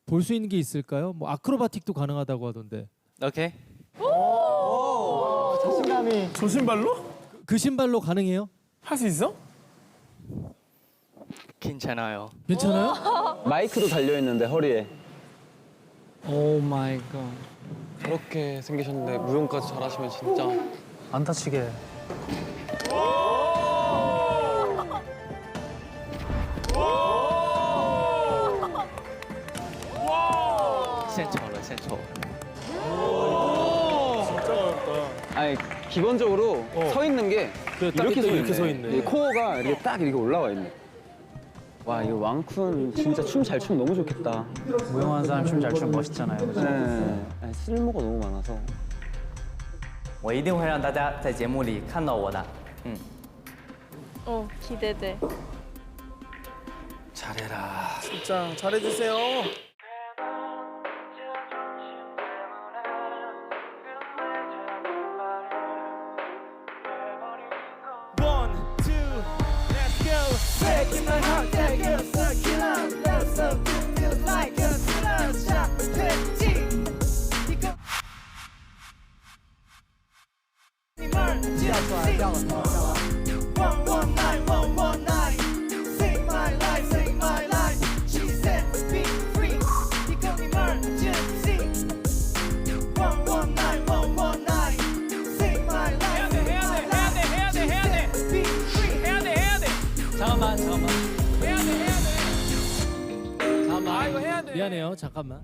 볼 수 있는 게 있을까요? 뭐 아크로바틱도 가능하다고 하던데. 오케이. 오, 자신감이. 저 신발로? 그 신발로 가능해요? 할 수 있어? 괜찮아요. 괜찮아요? 마이크도 달려 있는데 허리에. 오 마이 갓. 저렇게 생기셨는데 무용까지 잘하시면 진짜 안 다치게. 센터. 진짜 어렵다. 아니 기본적으로 서 있는 게 그래, 딱 이렇게 서 있네. 이 코어가 이렇게 딱 이렇게 올라와 있네. 와 이거 왕쿤 진짜 춤 잘 추면 너무 좋겠다. 무용하는 사람 춤 잘 추면 멋있잖아요. 그죠? 네. 아니, 쓸모가 너무 많아서. 我一定会让大家在节目里看到我的。 기대돼. 잘해라. 진짜 잘해주세요. One, two, let's go. Taking my heart, take a circular, love so feel like a slow shot, pretty. Emergency. 119, save my life, save my life. She said, be free. 이건 emergency. 119, save my life. 잠깐만. 미안해요. 잠깐만.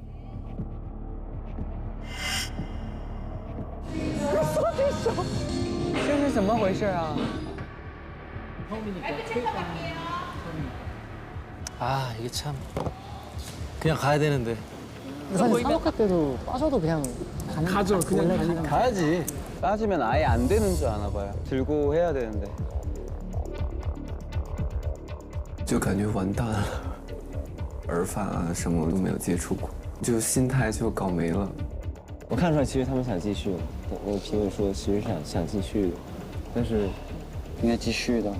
这是怎么回事啊？ 아 이게 참 그냥 가야 되는데. 사실 사먹할 때도 빠져도 그냥 가죠. 그냥 원래 가니까. 가야지. 빠지면 아예 안 되는 줄 아나 봐요. 들고 해야 되는데. 就感觉完蛋了，耳返啊什么都没有接触过，就心态就搞没了。我看出来，其实他们想继续的。我评委说，其实想继续的，但是应该继续的。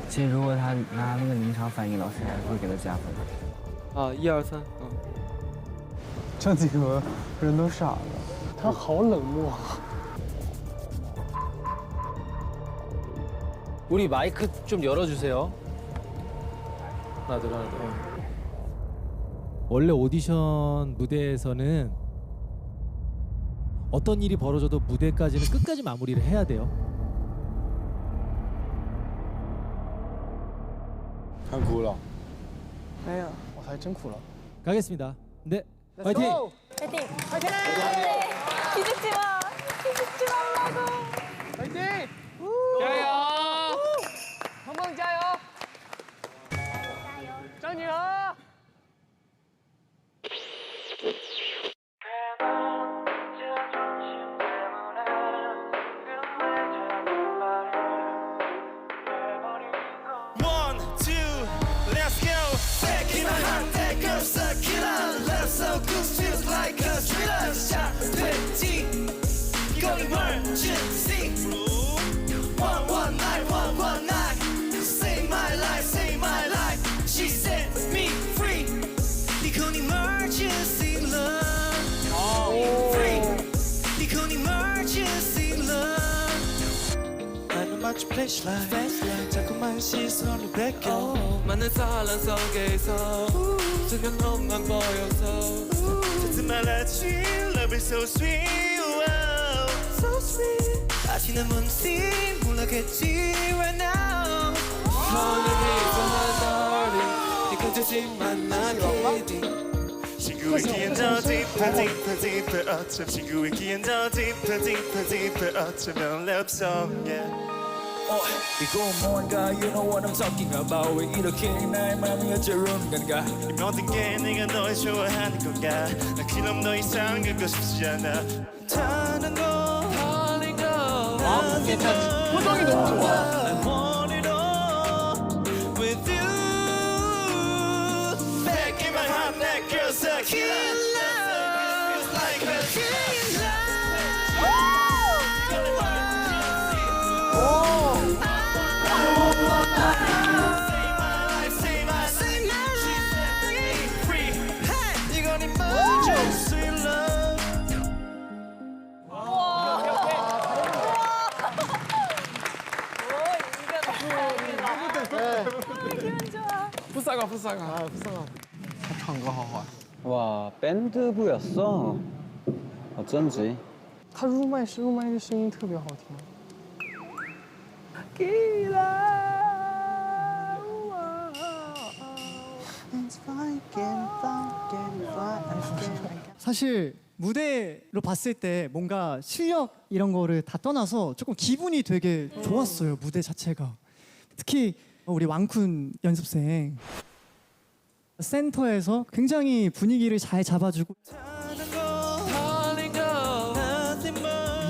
其实如果他拿那个临场反应，老师还会给他加分。啊，1、2、3，这几个人都傻了，他好冷漠。 우리 마이크 좀 열어주세요. 하나 둘. 원래 오디션 무대에서는 어떤 일이 벌어져도 무대까지는 끝까지 마무리를 해야 돼요. 看哭了。没有，我还真哭了。 가겠습니다. 네, 파이팅! 파이팅! 파이팅! 기죽지 마! 기죽지 말라고! 파이팅!加油！ 鹏加油！张景和。 One, two, let's go. Back in my heart, that girl's a killer. Love so good, feels like a thriller. 자, 됐지? 이거는 emergency. One night. Save my life. She set me free. 이건 emergency love. Free. 이건 emergency love. 나는 마치 flashlight. 자꾸만 시선을 뺏겨. 많은 사랑 속에서 수면 너만 보여서 찾지 말았지. Love is so sweet. Wow. So sweet. 아시는 분들이 몰라겠지 right now. 너는 이상한 darling. 네 곁이지만 난 kidding. 친구이기엔 더 deeper 어쩜 친구이기엔 더 deeper 어쩌면 love song yeah. 이건 뭔가 you know what I'm talking about 왜 이렇게 나의 맘이 어쩌려는 건가 이 모든 게 내가 널 좋아하는 건가 난 그럼 더 이상 긁고 싶지 않아 타는 거 달린 거 표정이 너무 좋아. I want it all with you Back in my heart that girl's a killer Feels like a killer Save my life She set me free 이건 emergency love 푸사가. 他唱歌好好。 와, 밴드부였어. 어쩐지. 他入麦的声音特别好听。 사실 무대로 봤을 때 뭔가 실력 이런 거를 다 떠나서 조금 기분이 되게 좋았어요. 무대 자체가. 특히 우리 왕쿤 연습생 센터에서 굉장히 분위기를 잘 잡아주고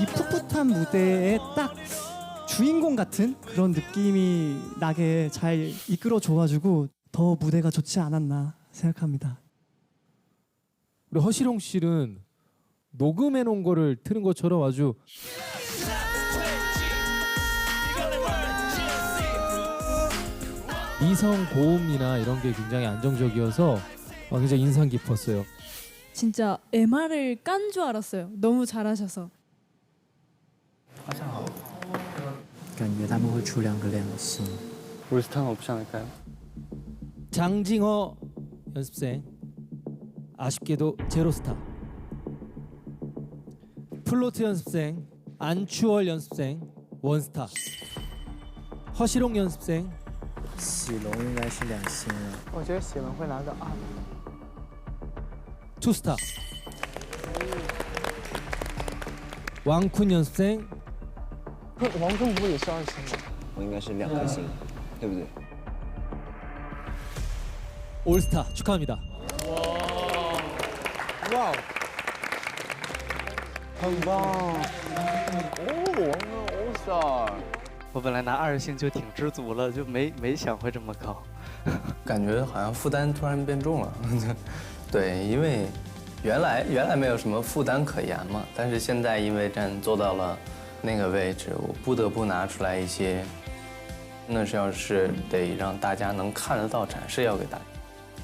이 풋풋한 무대에 딱 주인공 같은 그런 느낌이 나게 잘 이끌어 줘가지고 더 무대가 좋지 않았나 생각합니다. 우리 허시롱 씨는 녹음해 놓은 거를 트는 것처럼 아주 이성 고음이나 이런 게 굉장히 안정적이어서 굉장히 인상 깊었어요. 진짜 MR을 깐 줄 알았어요. 너무 잘하셔서. 感觉他们会出2个亮星。 올스타는 없지 않을까요? 장징허 연습생 아쉽게도 제로스타. 플로트 연습생 안추월 연습생 원스타. 허시롱 연습생 喜龙应该是2星了。我觉得喜龙会拿个2。투스타 왕쿤 연습생 王坤不也是2星吗？我应该是2颗星，对不对？ 올스타 축하합니다. 哇，很棒！王坤 All Star。我本来拿2星就挺知足了，就没想会这么高。感觉好像负担突然变重了。对，因为原来没有什么负担可言嘛，但是现在因为坐到了那个位置，我不得不拿出来一些，那是要是得让大家能看得到，展示要给大家。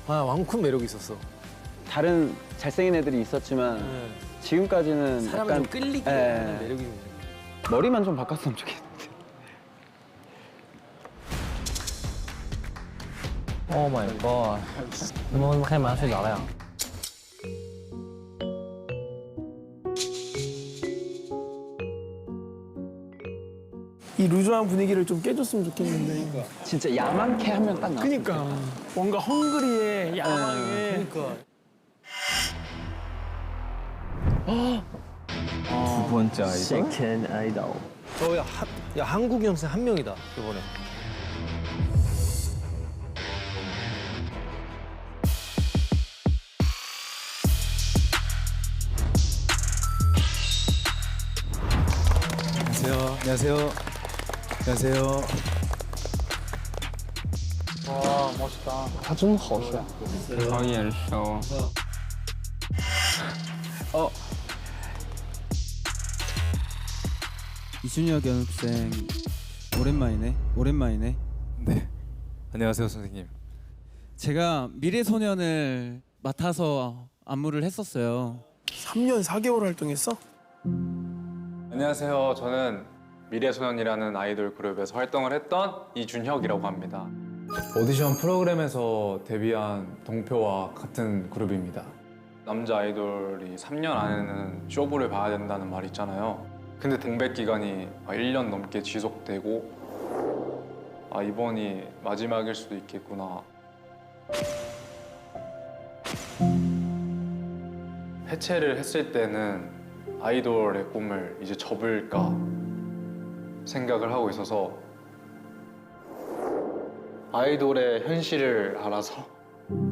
아 왕쿤 매력이 있었어. 다른 잘생긴 애들이 있었지만 지금까지는 사람을 약간 좀 끌리게 하는 매력이 있는. 머리만 좀 바꿨으면 좋겠는데. Oh my god！ 你们开门睡着了呀？ 이 루즈한 분위기를 좀 깨줬으면 좋겠는데. 진짜 야만케 하면 딱 나와. 그니까 뭔가 헝그리에 야망에. 그러니까. 두 번째 아이돌. Second idol. 야 한국 연습생 1명이다 이번에. 안녕하세요. 안녕하세요. 와 멋있다. 他真好帅，好眼熟。 이준혁 연습생 오랜만이네. 네. 안녕하세요, 선생님. 제가 미래소년을 맡아서 안무를 했었어요. 3년 4개월 활동했어? 안녕하세요. 저는 미래소년이라는 아이돌 그룹에서 활동을 했던 이준혁이라고 합니다. 오디션 프로그램에서 데뷔한 동표와 같은 그룹입니다. 남자 아이돌이 3년 안에는 쇼부를 봐야 된다는 말이 있잖아요. 근데 공백 기간이 1년 넘게 지속되고 이번이 마지막일 수도 있겠구나. 해체를 했을 때는 아이돌의 꿈을 이제 접을까 생각을 하고 있어서 아이돌의 현실을 알아서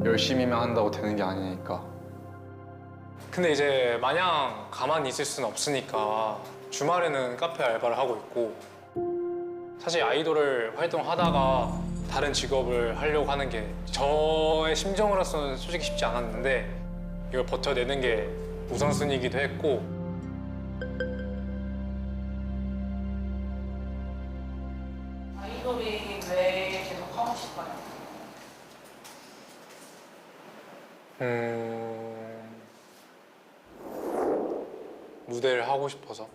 열심히만 한다고 되는 게 아니니까. 근데 이제 마냥 가만히 있을 수는 없으니까 주말에는 카페 알바를 하고 있고, 사실 아이돌을 활동하다가 다른 직업을 하려고 하는 게 저의 심정으로서는 솔직히 쉽지 않았는데 이걸 버텨내는 게 우선순위이기도 했고. 아이돌이 왜 계속 하고 싶어요? 무대를 하고 싶어서.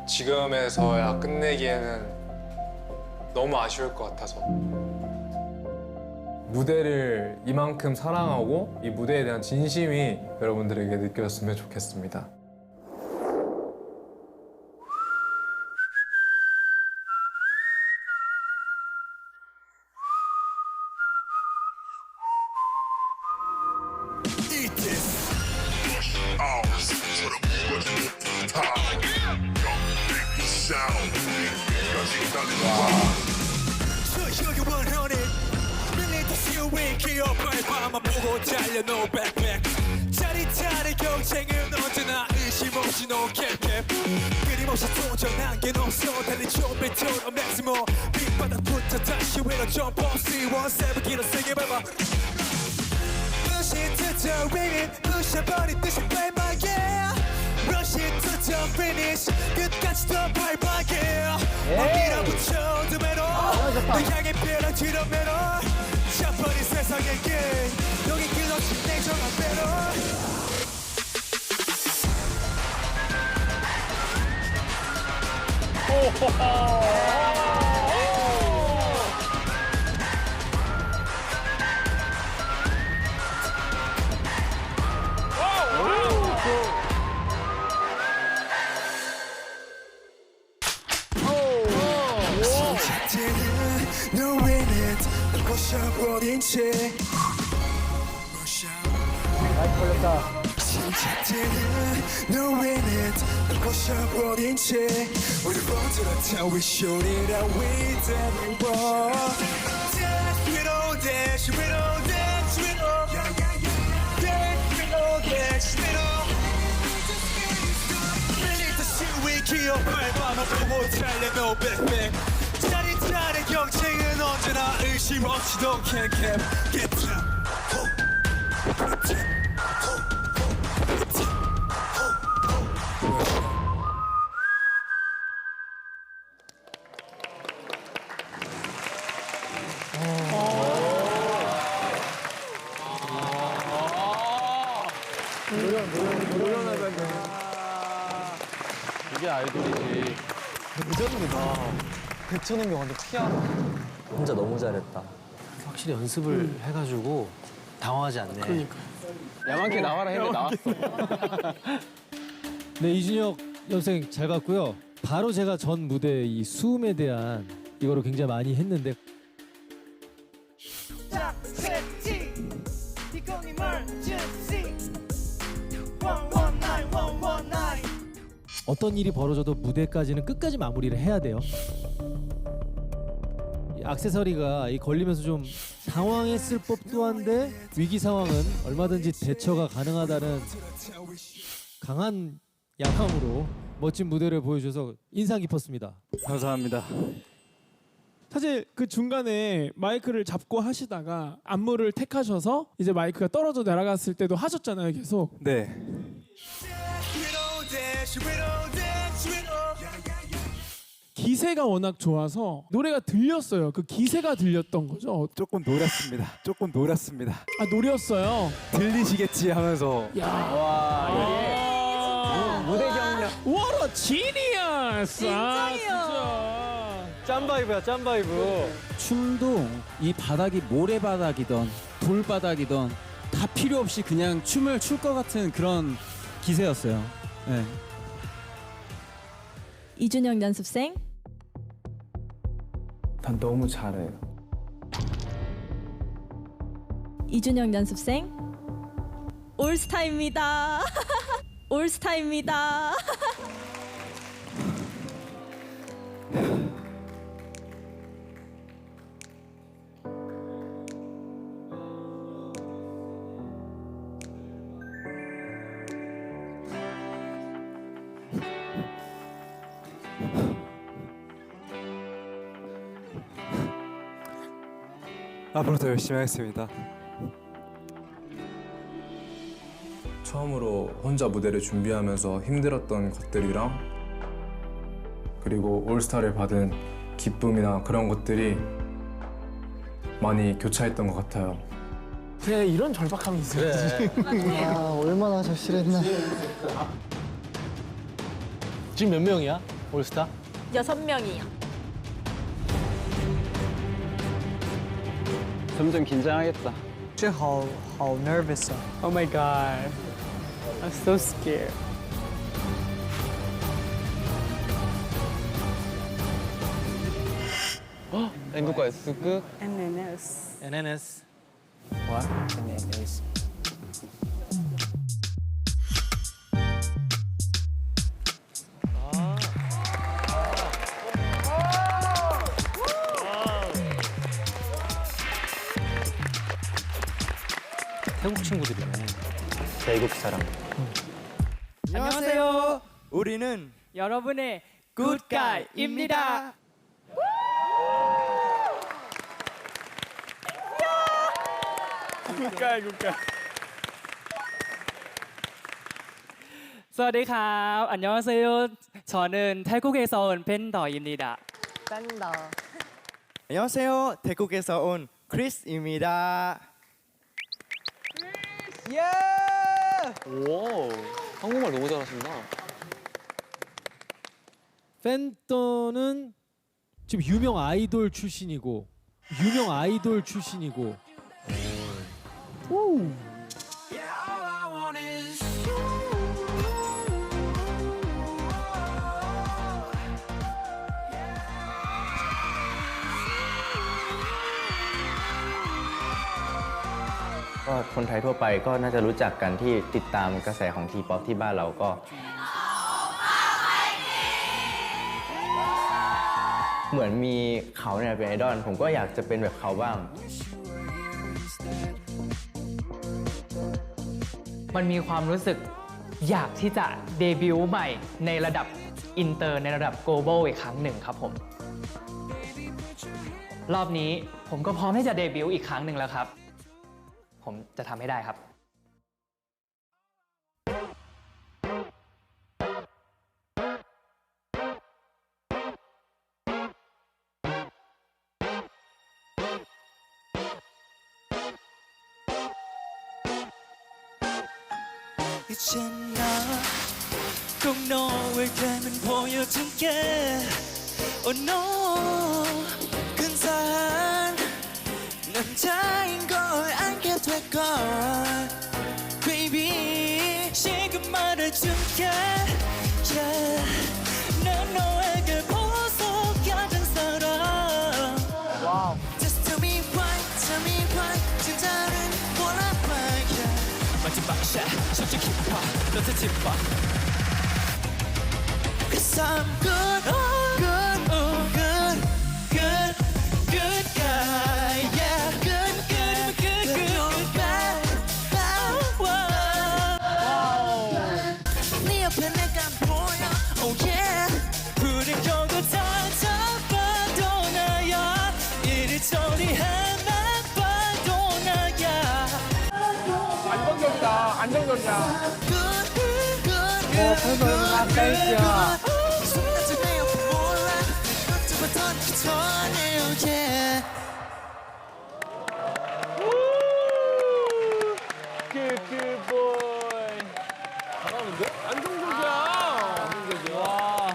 지금에서야 끝내기에는 너무 아쉬울 것 같아서. 무대를 이만큼 사랑하고 이 무대에 대한 진심이 여러분들에게 느껴졌으면 좋겠습니다. 짜릿한 경쟁은 언제나 의심 없이 no cap cap. 끊임없이 도전한 게 없어. 달리 좀 뱉어도 maximum. 밑바닥부터 다시 위로 jump on C17 길어 세게 밟아. Push it to the limit. 부셔버린 듯이 밟아 yeah. Rush it to the finish. 끝까지 더 밟아 yeah. 막 밀어붙여 두 매로 너 향해 벼락치던 매로. 자버린 세상의 게임. 여기 끝없이 냉정한 매로. 시작되는 너의 내 부셔버린 채 마이크 걸렸다. 시작되는 너의 넷 부셔버린 채 우리 번들었다 We shoot it out with everyone Dash we know dash we know dash we know Dash we know dash we know 밀릴 듯이 위기어 밟아만 보고 달려 no backback 짜릿짜릿 경쟁은 언제나 의심 없이 don't can't cap Get up 이게 아이돌이지. 레전드다. 백천은 게 완전 피아노. 혼자 너무 잘했다. 확실히 연습을 해가지고 당황하지 않네. 그러니까. 야만케 나와라 했는데 나왔어. 네, 이준혁 연생 잘 봤고요. 바로 제가 전 무대 이 수음에 대한 이거를 굉장히 많이 했는데 어떤 일이 벌어져도 무대까지는 끝까지 마무리를 해야 돼요. 이 액세서리가 이 걸리면서 좀 당황했을 법도 한데 위기 상황은 얼마든지 대처가 가능하다는 강한 야망으로 멋진 무대를 보여줘서 인상 깊었습니다. 감사합니다. 사실 그 중간에 마이크를 잡고 하시다가 안무를 택하셔서 이제 마이크가 떨어져 내려갔을 때도 하셨잖아요, 계속. 네. 기세가 워낙 좋아서 노래가 들렸어요. 그 기세가 들렸던 거죠. 조금 노렸습니다. 조금 노렸습니다. 아, 노렸어요. 들리시겠지 하면서. 무대 경력. What a genius! 짬바이브야, 짬바이브. 춤도 이 바닥이 모래바닥이던 돌바닥이던 다 필요 없이 그냥 춤을 출 것 같은 그런 기세였어요. 네. 이준영 연습생. 난 너무 잘해요. 이준영 연습생. 올스타입니다. 올스타입니다. 앞으로 더 열심히 하겠습니다. 처음으로 혼자 무대를 준비하면서 힘들었던 것들이랑 그리고 올스타를 받은 기쁨이나 그런 것들이 많이 교차했던 것 같아요. 그래, 이런 절박함이 있어야지. 아, 얼마나 절실했나. 지금 몇 명이야? 올스타? 6명이요. 점점 긴장하겠다. 这好 nervous 啊。 Oh my god, I'm so scared. N국과 S국. NNS. NNS. What? NNS. 태국 친구들이네. 태국 사람. 안녕하세요. 우리는 여러분의 굿가이입니다. 굿가이, 굿가이. สวัสดีครับ 안녕하세요. 저는 태국에서 온 팬더입니다. 팬더. 안녕하세요. 태국에서 온 크리스입니다. 예! 오, 한국말 너무 잘하신다. 팬더는 지금 유명 아이돌 출신이고 ก็คนไทยทั่วไปก็น่าจะรู้จักกันที่ติดตามกระแสของทีป๊อปที่บ้านเราก็เหมือนมีเขาเนี่ยเป็นไอดอลผมก็อยากจะเป็นแบบเขาบ้าง มันมีความรู้สึกอยากที่จะเดบิวต์ใหม่ในระดับอินเตอร์ในระดับ global อีกครั้งหนึ่งครับผมรอบนี้ผมก็พร้อมที่จะเดบิวต์อีกครั้งหนึ่งแล้วครับผมจะทำให้ได้ครับ있잖아 꼭 너에게만 보여준 게 Oh no 근사한 남자인 걸 알게 될걸 Baby 지금 말해줄게 Yeah 난 너에게 보고서 가진 사람 wow. Just tell me why 진짜는 몰라 why yeah. 마지막 샷 솔직히 봐 너한테 짚어 Cause I'm good, good, good, good, good guy Yeah, good, good, good, good, bad, bad, wow 네 옆에 내가 보여, oh yeah 불을 켜고 다 잡아도 나야 이리저리 헤매봐도 나야 안정적이다 안정적이야 잘하는데? 안정적이야 안정적이야. 와.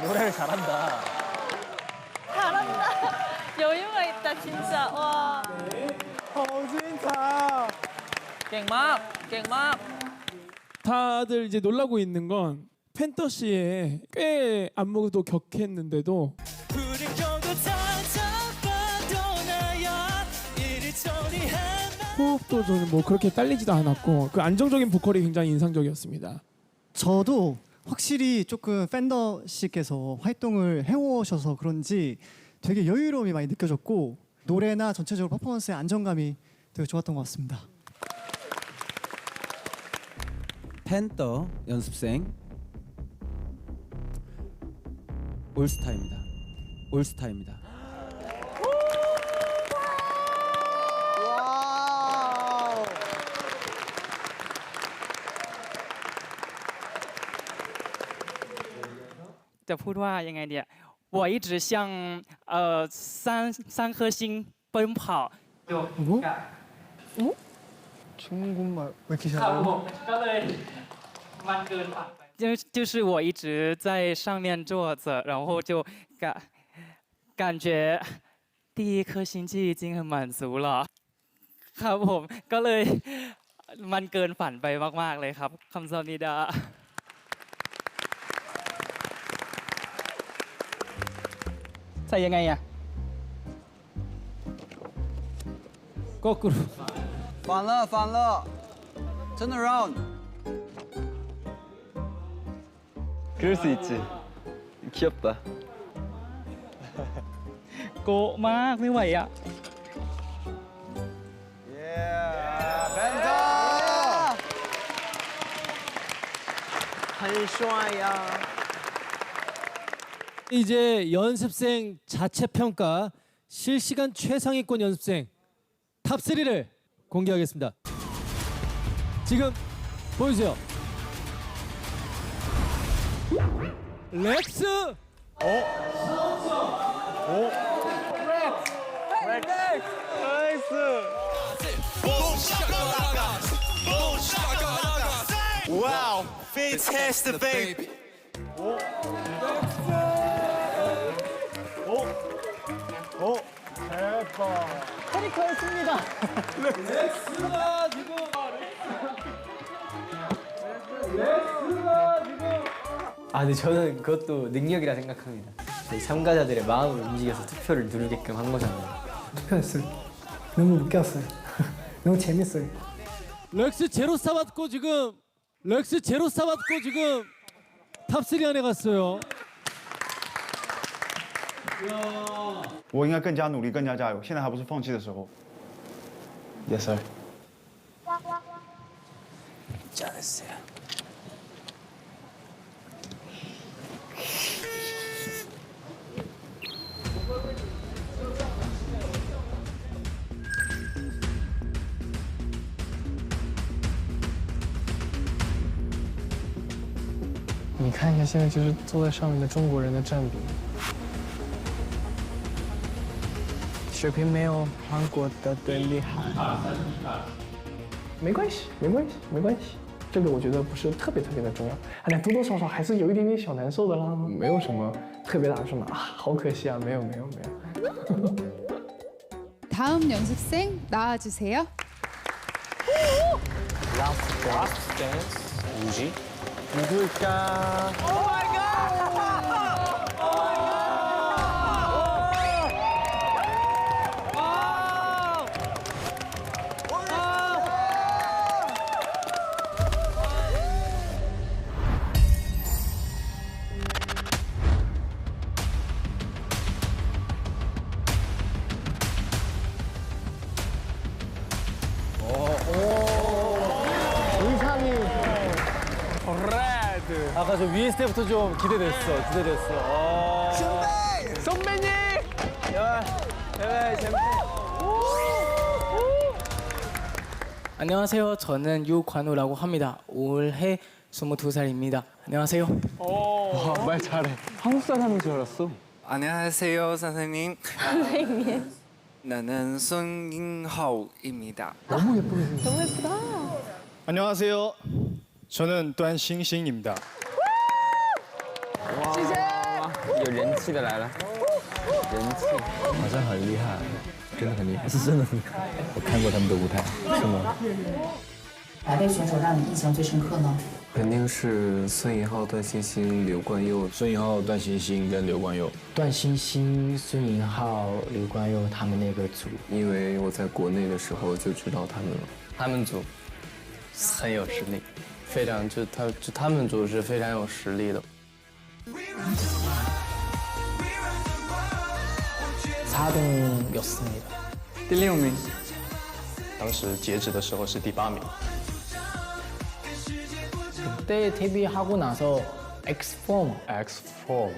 노래를 잘한다. 잘한다. 여유가 있다 진짜. 와. 진짜. เก่งมากเก่งมาก 다들 이제 놀라고 있는 건 팬더 씨의 꽤 안무도 격했는데도 불을 켜고 다 잡아도 나야 이리저리 헤매 호흡도 저는 뭐 그렇게 딸리지도 않았고 그 안정적인 보컬이 굉장히 인상적이었습니다. 저도 확실히 조금 팬더 씨께서 활동을 해오셔서 그런지 되게 여유로움이 많이 느껴졌고 노래나 전체적으로 퍼포먼스의 안정감이 되게 좋았던 것 같습니다. 팬더 연습생 올스타입니다. 올스타입니다. 와우. จะพูดว่ายังไงเนี่ย我一直像三颗星奔跑 중국말 왜 이렇게 ครับผ 잘해요? มก็เลยมันเกินฝันไป就是我一直在上面坐着然后就感觉第一颗星就已经很满足了ครับผมก็เลยมันเกินฝันไปมากๆเลยครับคำสมิดา ใส่ยังไงอะ 거꾸로 反了 Turn around 그럴 수 있지 귀엽다 โกะมากไม่ไหวอ่ะ 벤더 很帅呀 이제 연습생 자체 평가 실시간 최상위권 연습생 탑 3를 공개하겠습니다. 지금 보여주세요. 렉스. Wow fantastic baby 대박 페리커였습니다. 렉스가 지금 아 근데 저는 그것도 능력이라 생각합니다. 저희 참가자들의 마음을 움직여서 투표를 누르게끔 한 거잖아요. 투표했어요. 너무 웃겼어요. 너무 재밌어요. 렉스 제로스타 받고 지금 탑3 안에 갔어요. 我应该更加努力，更加加油。现在还不是放弃的时候。Yes sir。 잘했어요.你看一下，现在就是坐在上面的中国人的占比，水平没有韩国的队厉害。没关系，没关系，没关系。这个我觉得不是特别的重要，哎呀，多多少少还是有一点点小难受的啦，没有什么特别大的什么啊，好可惜啊，没有。 다음 연습생 나와주세요. Last dance 누구지? 누굴까? 의상이 레드. 아까 저 위에 스텝부터 좀 기대됐어. 선배님! 안녕하세요. 저는 유관우라고 합니다. 올해 22살입니다. 안녕하세요. 와, 말 잘해. 한국 사람인 줄 알았어. 안녕하세요, 선생님. 선생님. 나는 손인하오입니다. 너무 예쁘게 생겼어. 너무 예쁘다. 안녕하세요. 저는段星星입니다. 有人气的来了，人气好像很厉害，真的很厉害，是真的很厉害。我看过他们的舞台，是吗？哪位选手让你印象最深刻呢？肯定是孙颖浩、段星星、刘冠佑。孙颖浩、段星星跟刘冠佑。段星星、孙颖浩、刘冠佑他们那个组，因为我在国内的时候就知道他们了。他们组很有实力，非常他们组是非常有实力的。 4등이었습니다. 第6名。当时截止的时候是第8名。 그때 데뷔하고 나서 X-Form. X-Form.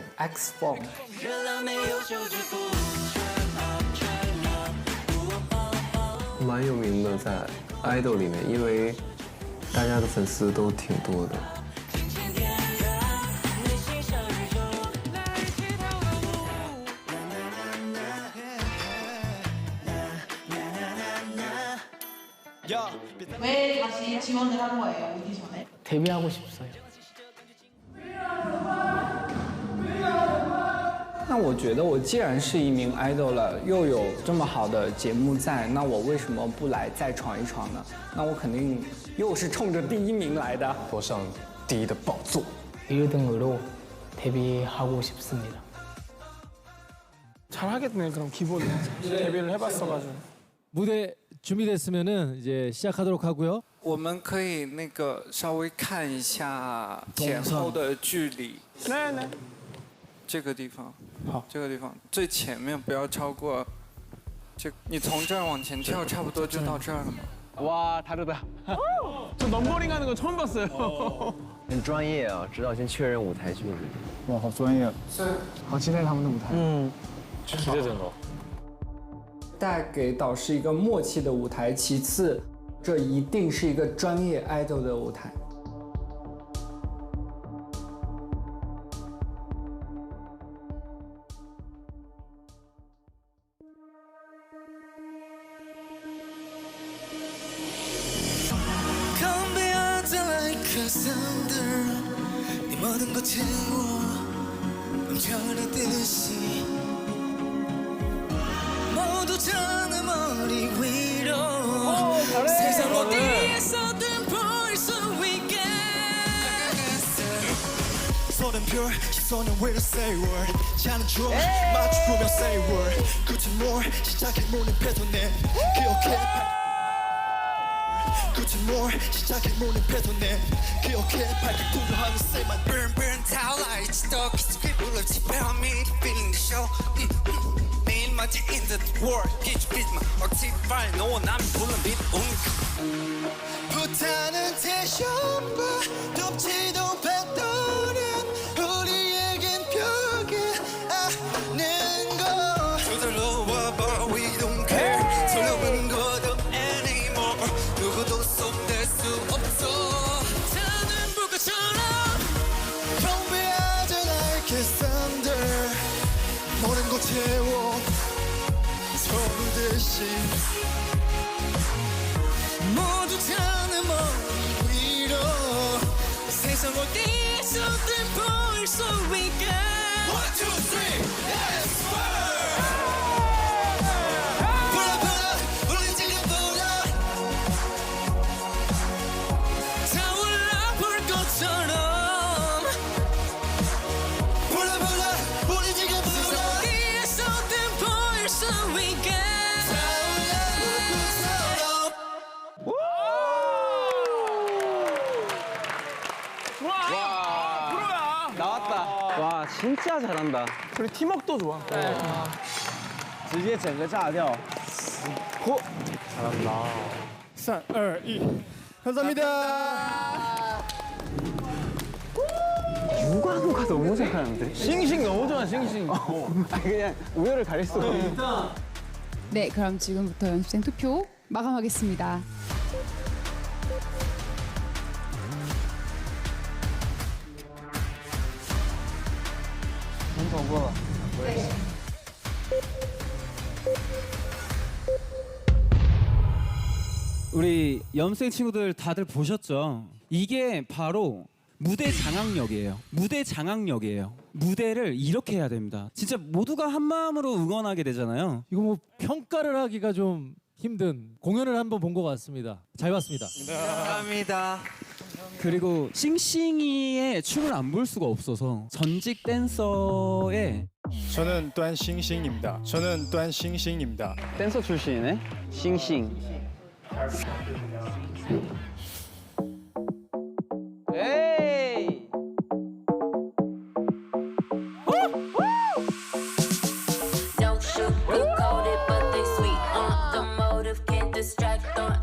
蛮有名的，在 idol 里面，因为大家的粉丝都挺多的。 왜 다시 지원을 한 거예요, 오디션에? 데뷔하고 싶어요. 那我觉得我既然是一名 idol 了，又有这么好的节目在，那我为什么不来再闯一闯呢？那我肯定又是冲着第1名来的，夺上第1的宝座。 1등으로 데뷔하고 싶습니다. 잘하겠네 그럼 기본은 데뷔를 해봤어가지고. 무대 준비됐으면은 이제 시작하도록 하고요. 我们可以那个稍微看一下前后的距离。对。这个地方，好，这个地方最前面不要超过。你从这儿往前跳，差不多就到这儿了嘛。 와 다르다. 저 넘버링 하는 거 처음 봤어요. 很专业啊，知道先确认舞台距离。哇，好专业，好期待他们的舞台。期待真的。带给导师一个默契的舞台，其次，这一定是一个专业 idol 的舞台。 네 모든 것 채워 멈춰라듯이 모두 저는 머리 위로 세상 어디에서든 보일 수 있게 손은 pure 시선은 with a say word 자는 중 마주보며 say word 끝은 more 시작의 문을 뺏어내 기억해 more 시작의 문을 뺏어내 기억해 밝게 분주하는 새만 burn burn 타올라 Stuck 스크립트를 지배함이 feeling the show 매일마다 in the world Get your beat my artifact 너와 남이 불러 beat 불타는 텐션과 덮치던 뱃돌은 우리에겐 벽이 아는 거 저절로 와봐 we don't care 설레는 것도 anymore 누구도 손댈 수 없어 타는 불꽃처럼 텅비하지 like a thunder 모든 걸 채워 서울듯이 모두 타는 머리 위로 세상 어디서든 보일 수 있게 1, 2, 3, let's burn 불러 불러 우린 지금 불러 타올라 불꽃처럼 불러 불러 우린 지금 불러 세상 어디서든 보일 수 있게 타올라 불꽃처럼 나왔다. 와 진짜 잘한다. 우리 팀워크도 좋아.直接整个炸掉. 잘한다. 3, 2, 1. 감사합니다. 누가 너무 잘하는데? 싱싱 너무 좋아, 싱싱. 그냥 우열을 가릴 수가 없네. 네, 그럼 지금부터 연습생 투표 마감하겠습니다. 우리 연습생 친구들 다들 보셨죠? 이게 바로 무대 장악력이에요. 무대 장악력이에요. 무대를 이렇게 해야 됩니다. 진짜 모두가 한 마음으로 응원하게 되잖아요. 이거 뭐 평가를 하기가 좀 힘든 공연을 한번 본 것 같습니다. 잘 봤습니다. 감사합니다. 그리고 싱싱이의 춤을 안 볼 수가 없어서 전직 댄서의 저는 段싱싱입니다. 저는 段싱싱입니다. 댄서 출신이네. 싱싱. 에이. Don't shoot, blue coated, but they sweet. The motive can't distract.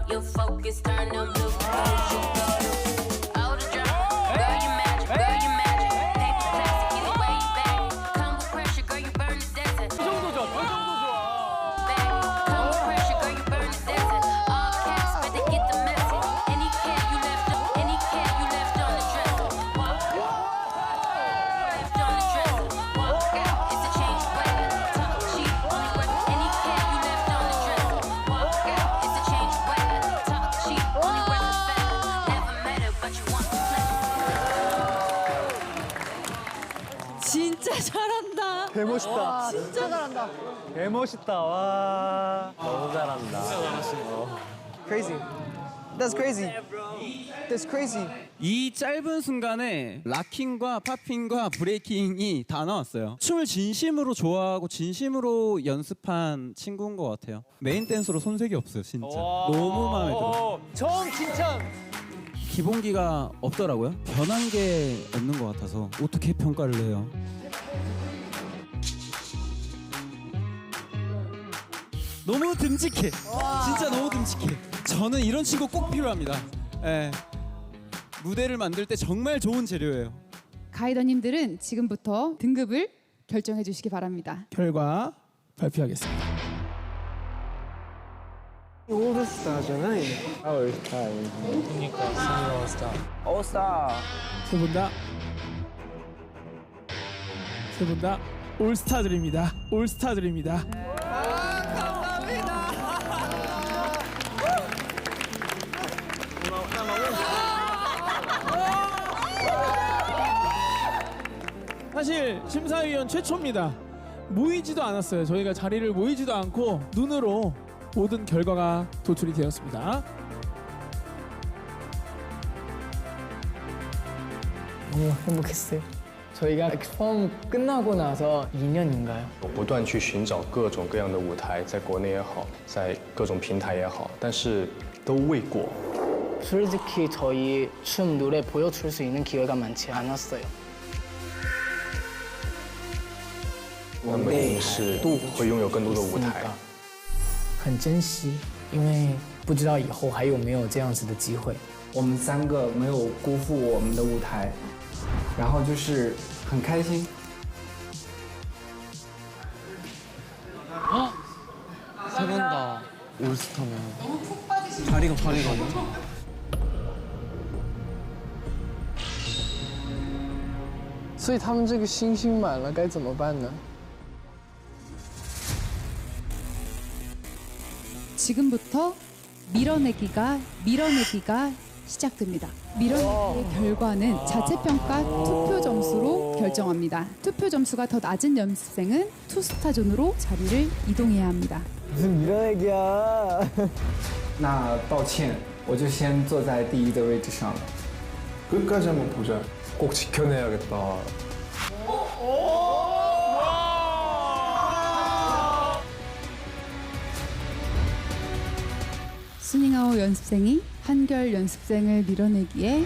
Your focus, turn them blue coats. You go to all the drama. Girl, you magic, girl, you magic. Paper plastic, either way you bang. Come with pressure, girl, you burn the desert. 이 정도 좋아, 이 정도 좋아. Come with pressure, girl, you burn the desert. All caps, but they get the message. Any cap you left on the dresser. Walk out. Left on the dresser. Walk out. It's a change of weather. Talk cheap, only worth any cap you left on the dresser. Walk out. It's a change of weather. Talk cheap, only worth a feather. Never met her, but you want the pleasure. 진짜 잘한다. 개멋있다. 진짜 잘한다. 개멋있다. 와. 너무 잘한다. Crazy. That's crazy. That's crazy. 이 짧은 순간에 락킹과 팝핑과 브레이킹이 다 나왔어요. 춤을 진심으로 좋아하고 진심으로 연습한 친구인 것 같아요. 메인 댄서로 손색이 없어요, 진짜. 너무 마음에 들어요. 처음 칭찬. 기본기가 없더라고요. 변한 게 없는 것 같아서 어떻게 평가를 해요? 너무 듬직해. 진짜 너무 듬직해. 저는 이런 친구 꼭 필요합니다. 예. 무대를 만들 때 정말 좋은 재료예요. 가이더님들은 지금부터 등급을 결정해 주시기 바랍니다. 결과 발표하겠습니다. 올스타잖아. 올스타. 그러니까 올스타. 올스타. 세 분 다 올스타들입니다. 올스타들입니다. 사실 심사위원 최초입니다. 모이지도 않았어요. 저희가 자리를 모이지도 않고 눈으로 모든 결과가 도출이 되었습니다. 너무 행복했어요. 저희가 엑스폼 끝나고 나서 2년인가요? 不断去寻找各种各样的舞台，在国内也好，在各种平台也好，但是都未果。 솔직히 저희 춤 노래 보여줄 수 있는 기회가 많지 않았어요. 我们一定是会拥有更多的舞台。很珍惜，因为不知道以后还有没有这样子的机会。我们3个没有辜负我们的舞台，然后就是很开心。 세 번 다 올스타면 자리가 파리거든. 所以他们这个星星满了该怎么办呢？ 지금부터 밀어내기가 시작됩니다. 밀어내기의 결과는 자체평가 투표 점수로 결정합니다. 투표 점수가 더 낮은 연습생은 투스타존으로 자리를 이동해야 합니다. 무슨 밀어내기야? 那抱歉，我就先坐在第1的位置上了。 끝까지 한번 보자. 꼭 지켜내야겠다. 스닝아웃 연습생이 한결 연습생을 밀어내기에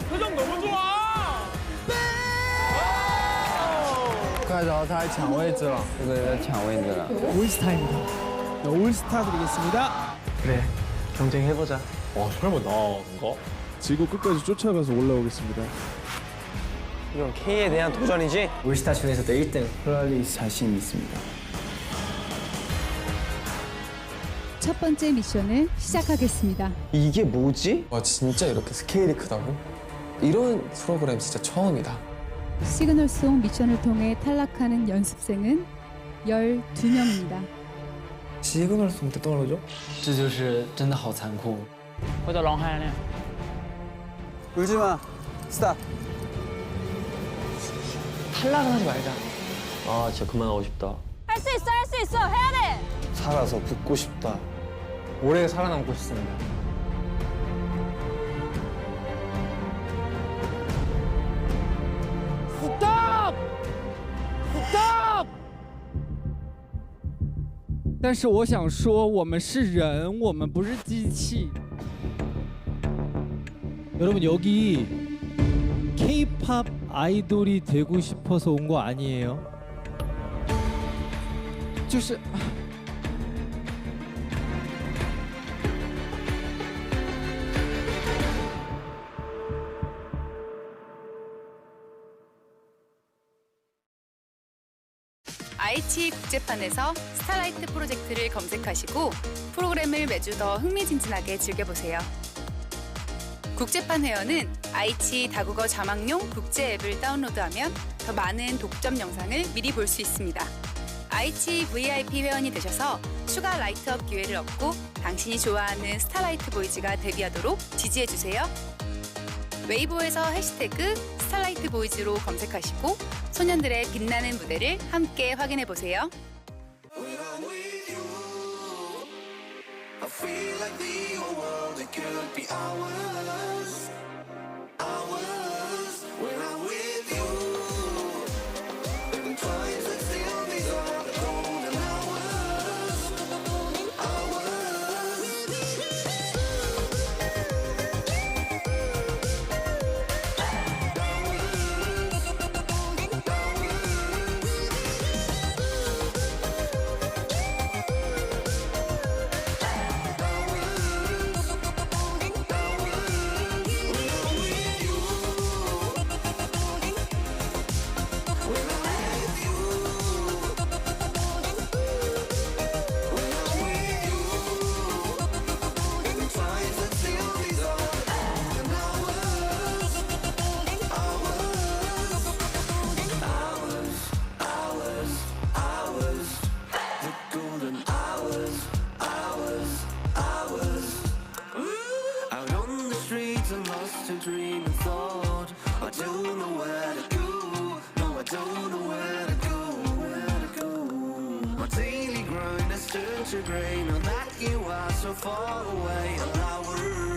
표정 너무 좋아. 快着他还抢位置了，这个在抢位置了。 올스타입니다. 올스타 드리겠습니다. 그래, 경쟁해보자. 와, 설마 나인가? 지고 끝까지 쫓아가서 올라오겠습니다. 이건 K에 대한 도전이지? 올스타 중에서도 1등 플라리 자신 있습니다. 첫 번째 미션을 시작하겠습니다. 이게 뭐지? 와 진짜 이렇게 스케일이 크다고? 이런 프로그램 진짜 처음이다. 시그널송 미션을 통해 탈락하는 연습생은 12명입니다. 시그널송 때 떨어져? 这就是真的好残酷。我在狼海呢。 울지 마. 스탑. 탈락은 하지 말자. 아 진짜 그만하고 싶다. 할 수 있어, 할 수 있어. 해야 돼. 살아서 붙고 싶다. 오래 살아남고 싶습니다. Stop! Stop! 但是我想说，我们是人，我们不是机器。 여러분 여기 K-팝 아이돌이 되고 싶어서 온 거 아니에요? 就是。 ITE 국제판에서 스타라이트 프로젝트를 검색하시고 프로그램을 매주 더 흥미진진하게 즐겨보세요. 국제판 회원은 ITE 다국어 자막용 국제 앱을 다운로드하면 더 많은 독점 영상을 미리 볼 수 있습니다. ITE VIP 회원이 되셔서 추가 라이트업 기회를 얻고 당신이 좋아하는 스타라이트 보이즈가 데뷔하도록 지지해주세요. 웨이보에서 해시태그 스타라이트 보이즈로 검색하시고 소년들의 빛나는 무대를 함께 확인해보세요. Daily grind. tomorrow in a certain gray. Know that you are so far away. Allow